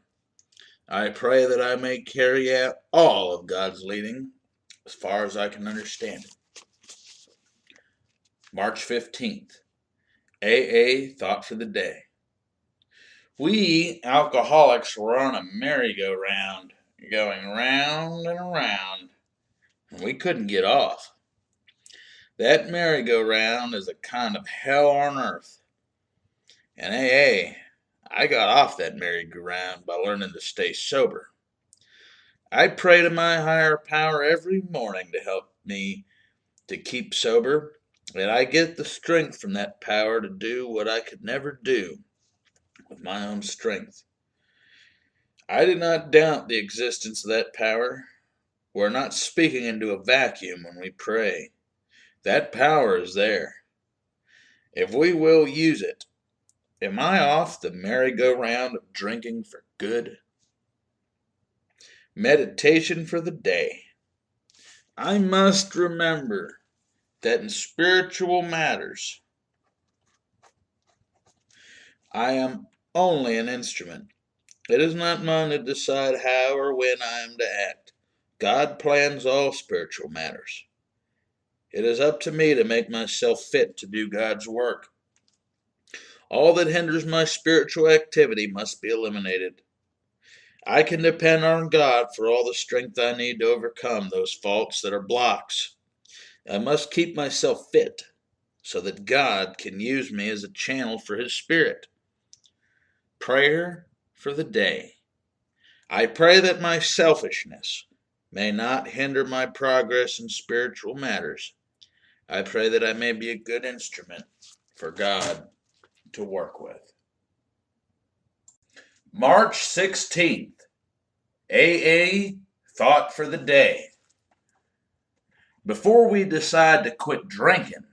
I pray that I may carry out all of God's leading as far as I can understand it. March 15th, AA thought for the day. We alcoholics were on a merry-go-round, going round and around, and we couldn't get off. That merry-go-round is a kind of hell on earth. And AA, I got off that merry-go-round by learning to stay sober. I pray to my higher power every morning to help me to keep sober, and I get the strength from that power to do what I could never do with my own strength. I do not doubt the existence of that power. We're not speaking into a vacuum when we pray. That power is there. If we will use it, am I off the merry-go-round of drinking for good? Meditation for the day. I must remember that in spiritual matters, I am only an instrument. It is not mine to decide how or when I am to act. God plans all spiritual matters. It is up to me to make myself fit to do God's work. All that hinders my spiritual activity must be eliminated. I can depend on God for all the strength I need to overcome those faults that are blocks. I must keep myself fit so that God can use me as a channel for His Spirit. Prayer for the day. I pray that my selfishness may not hinder my progress in spiritual matters. I pray that I may be a good instrument for God to work with. March 16th, AA thought for the day. Before we decide to quit drinking,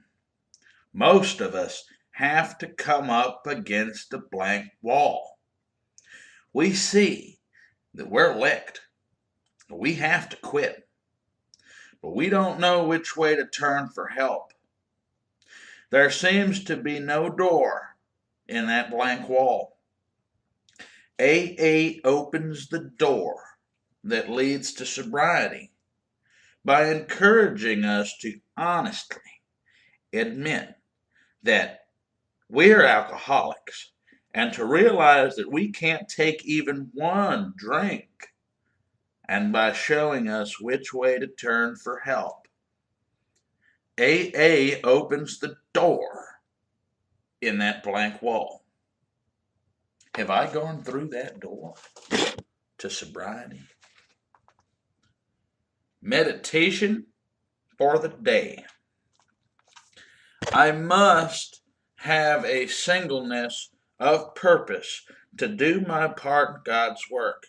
most of us have to come up against a blank wall. We see that we're licked. We have to quit. But we don't know which way to turn for help. There seems to be no door in that blank wall. AA opens the door that leads to sobriety by encouraging us to honestly admit that We're alcoholics, and to realize that we can't take even one drink, and by showing us which way to turn for help. AA opens the door in that blank wall. Have I gone through that door to sobriety? Meditation for the day. I must have a singleness of purpose to do my part in God's work.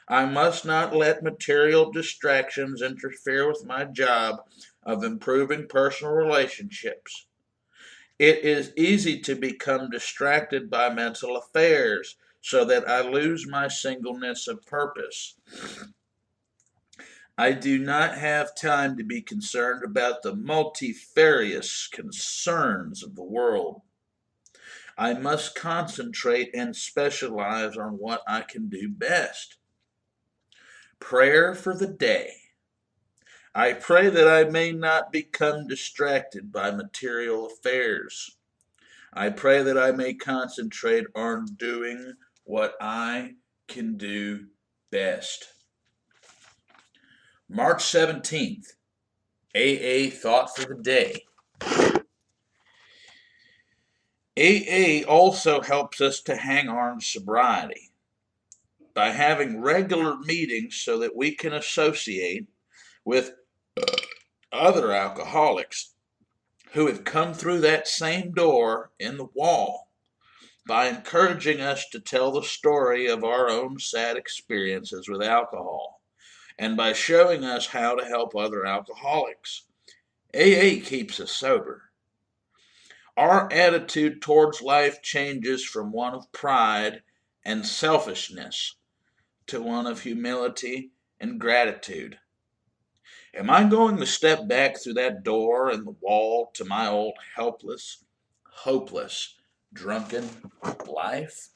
I must not let material distractions interfere with my job of improving personal relationships. It is easy to become distracted by mental affairs so that I lose my singleness of purpose. I do not have time to be concerned about the multifarious concerns of the world. I must concentrate and specialize on what I can do best. Prayer for the day. I pray that I may not become distracted by material affairs. I pray that I may concentrate on doing what I can do best. March 17th, AA Thought for the Day. AA also helps us to hang on to sobriety by having regular meetings so that we can associate with other alcoholics who have come through that same door in the wall, by encouraging us to tell the story of our own sad experiences with alcohol, and by showing us how to help other alcoholics. AA keeps us sober. Our attitude towards life changes from one of pride and selfishness to one of humility and gratitude. Am I going to step back through that door in the wall to my old helpless, hopeless, drunken life?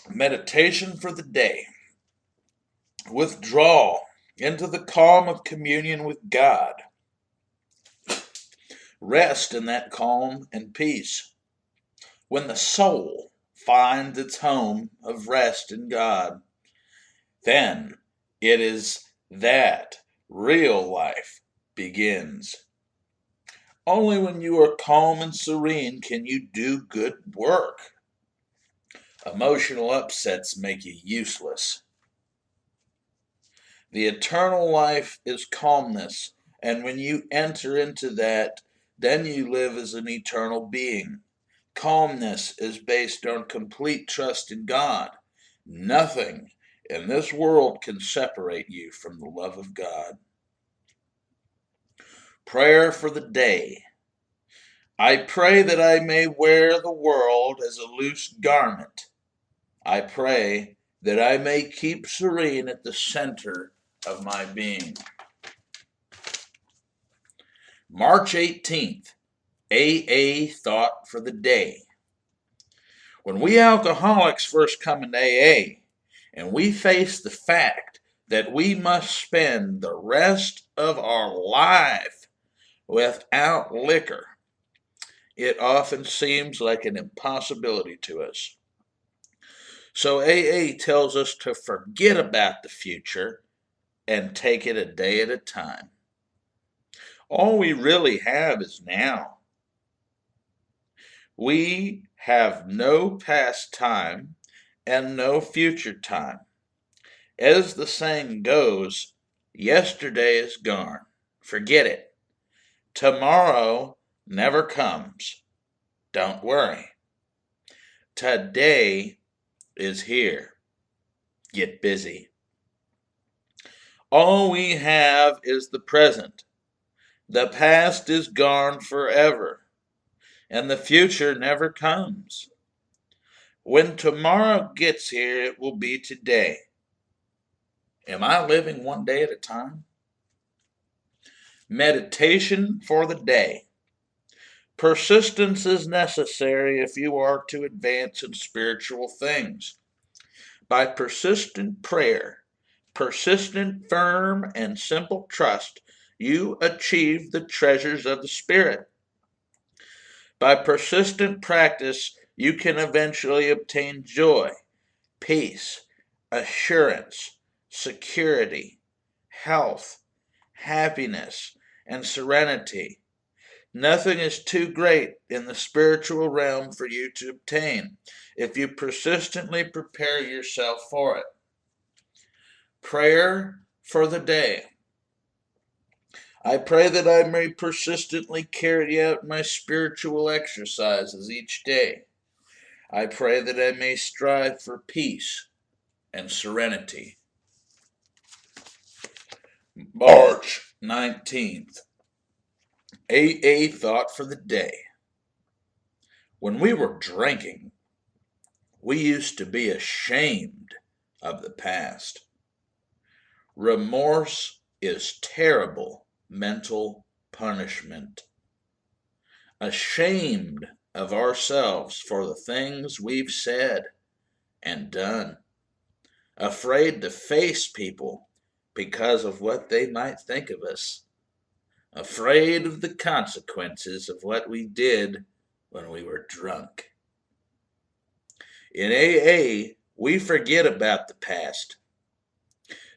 Meditation for the day. Withdraw into the calm of communion with God. Rest in that calm and peace. When the soul finds its home of rest in God, then it is that real life begins. Only when you are calm and serene can you do good work. Emotional upsets make you useless. The eternal life is calmness, and when you enter into that, then you live as an eternal being. Calmness is based on complete trust in God. Nothing in this world can separate you from the love of God. Prayer for the day. I pray that I may wear the world as a loose garment. I pray that I may keep serene at the center of my being. March 18th, AA Thought for the Day. When we alcoholics first come into AA, and we face the fact that we must spend the rest of our life without liquor, it often seems like an impossibility to us. So AA tells us to forget about the future and take it a day at a time. All we really have is now. We have no past time and no future time. As the saying goes, yesterday is gone. Forget it. Tomorrow never comes. Don't worry. Today is here. Get busy. All we have is the present. The past is gone forever, and the future never comes. When tomorrow gets here, it will be today. Am I living one day at a time? Meditation for the day. Persistence is necessary if you are to advance in spiritual things. By persistent prayer, persistent, firm, and simple trust, you achieve the treasures of the Spirit. By persistent practice, you can eventually obtain joy, peace, assurance, security, health, happiness, and serenity. Nothing is too great in the spiritual realm for you to obtain if you persistently prepare yourself for it. Prayer for the day. I pray that I may persistently carry out my spiritual exercises each day. I pray that I may strive for peace and serenity. March 19th. AA thought for the day. When we were drinking, we used to be ashamed of the past. Remorse is terrible mental punishment. Ashamed of ourselves for the things we've said and done. Afraid to face people because of what they might think of us. Afraid of the consequences of what we did when we were drunk. In AA, we forget about the past.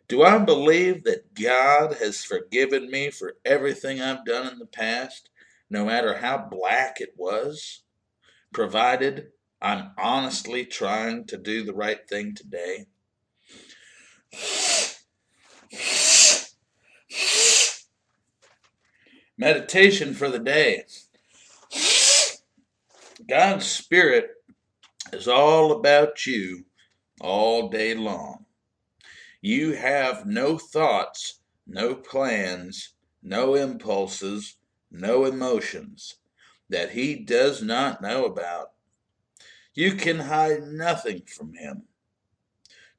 Do I believe that God has forgiven me for everything I've done in the past, no matter how black it was, provided I'm honestly trying to do the right thing today? Meditation for the day. God's Spirit is all about you all day long. You have no thoughts, no plans, no impulses, no emotions that He does not know about. You can hide nothing from Him.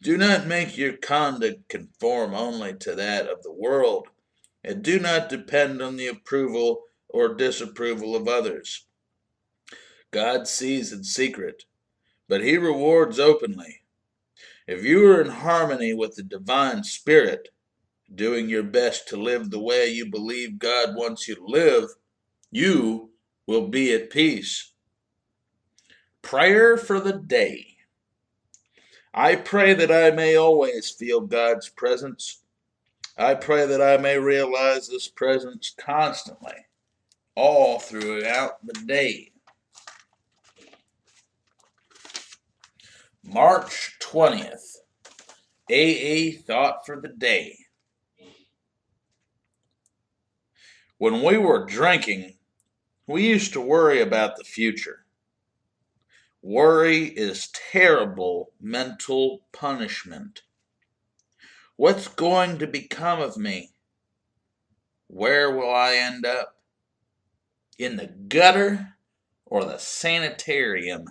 Do not make your conduct conform only to that of the world, and do not depend on the approval or disapproval of others. God sees in secret, but He rewards openly. If you are in harmony with the divine Spirit, doing your best to live the way you believe God wants you to live, you will be at peace. Prayer for the day. I pray that I may always feel God's presence. I pray that I may realize this presence constantly, all throughout the day. March 20th. AA thought for the day. When we were drinking, we used to worry about the future. Worry is terrible mental punishment. What's going to become of me? Where will I end up? In the gutter or the sanitarium?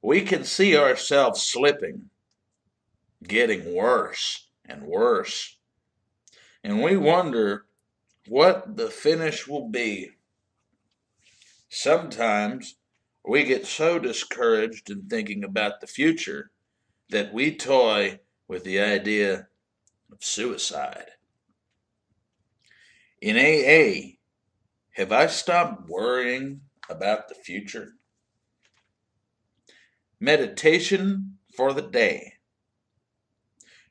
We can see ourselves slipping, getting worse and worse. And we wonder what the finish will be. Sometimes we get so discouraged in thinking about the future that we toy with the idea of suicide. In AA, have I stopped worrying about the future? Meditation for the day.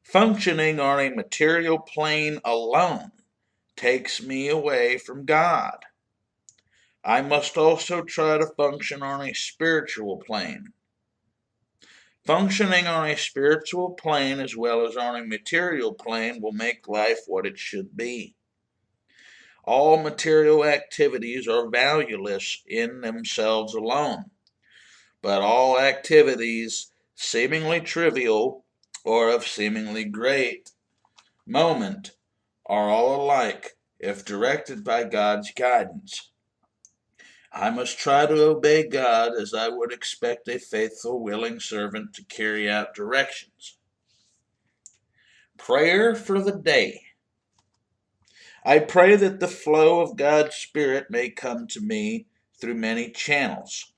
Functioning on a material plane alone takes me away from God. I must also try to function on a spiritual plane. Functioning on a spiritual plane as well as on a material plane will make life what it should be. All material activities are valueless in themselves alone, but all activities seemingly trivial or of seemingly great moment are all alike if directed by God's guidance. I must try to obey God as I would expect a faithful, willing servant to carry out directions. Prayer for the day. I pray that the flow of God's Spirit may come to me through many channels.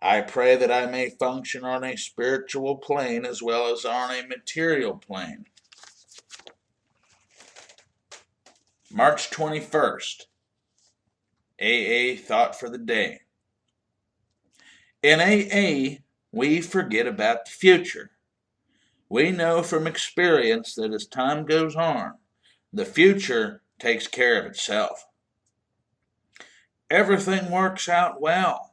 I pray that I may function on a spiritual plane as well as on a material plane. March 21st, AA Thought for the Day. In AA, we forget about the future. We know from experience that as time goes on, the future takes care of itself. Everything works out well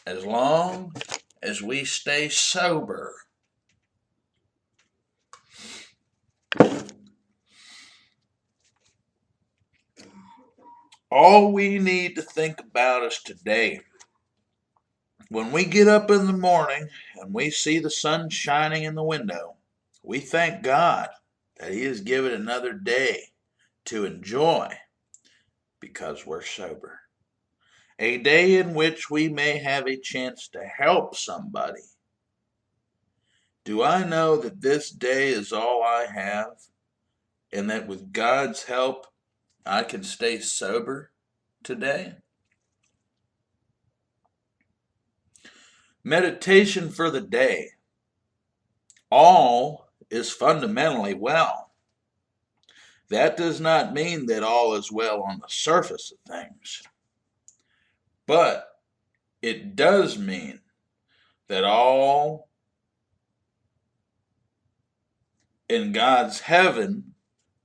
as long as we stay sober. All we need to think about is today. When we get up in the morning and we see the sun shining in the window, we thank God that He has given another day to enjoy because we're sober. A day in which we may have a chance to help somebody. Do I know that this day is all I have and that with God's help I can stay sober today? Meditation for the day. All is fundamentally well. That does not mean that all is well on the surface of things, but it does mean that all in God's heaven,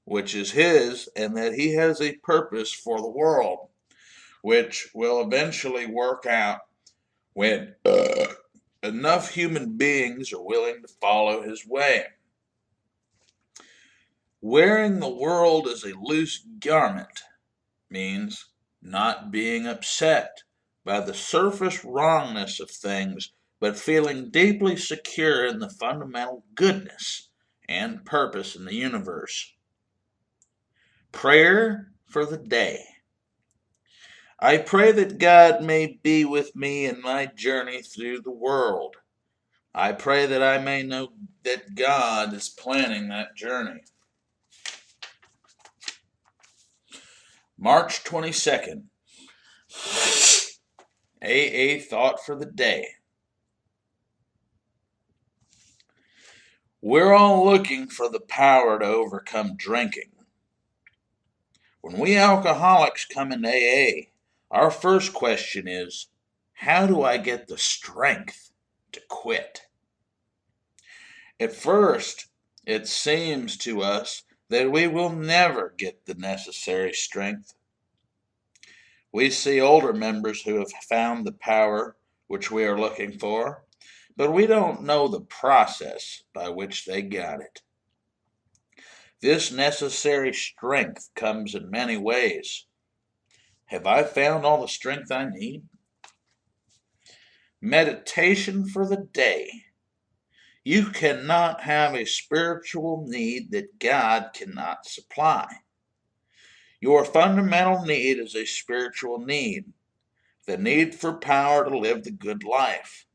which is His, and that He has a purpose for the world, which will eventually work out when enough human beings are willing to follow His way. Wearing the world as a loose garment means not being upset by the surface wrongness of things, but feeling deeply secure in the fundamental goodness and purpose in the universe. Prayer for the day. I pray that God may be with me in my journey through the world. I pray that I may know that God is planning that journey. March 22nd, AA Thought for the Day. We're all looking for the power to overcome drinking. When we alcoholics come in AA, our first question is, how do I get the strength to quit? At first, it seems to us that we will never get the necessary strength. We see older members who have found the power which we are looking for, but we don't know the process by which they got it. This necessary strength comes in many ways. Have I found all the strength I need? Meditation for the day. You cannot have a spiritual need that God cannot supply. Your fundamental need is a spiritual need, the need for power to live the good life.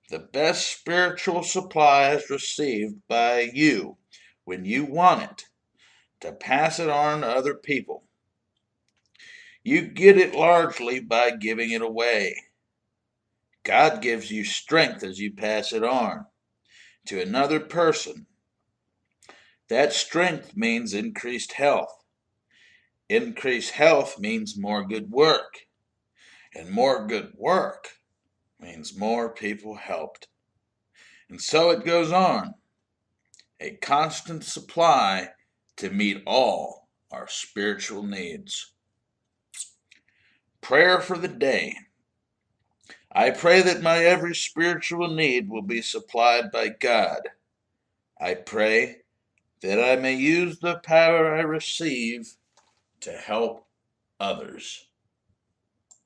The best spiritual supply is received by you when you want it, to pass it on to other people. You get it largely by giving it away. God gives you strength as you pass it on to another person. That strength means increased health. Increased health means more good work. And more good work means more people helped. And so it goes on. A constant supply to meet all our spiritual needs. Prayer for the day. I pray that my every spiritual need will be supplied by God. I pray that I may use the power I receive to help others.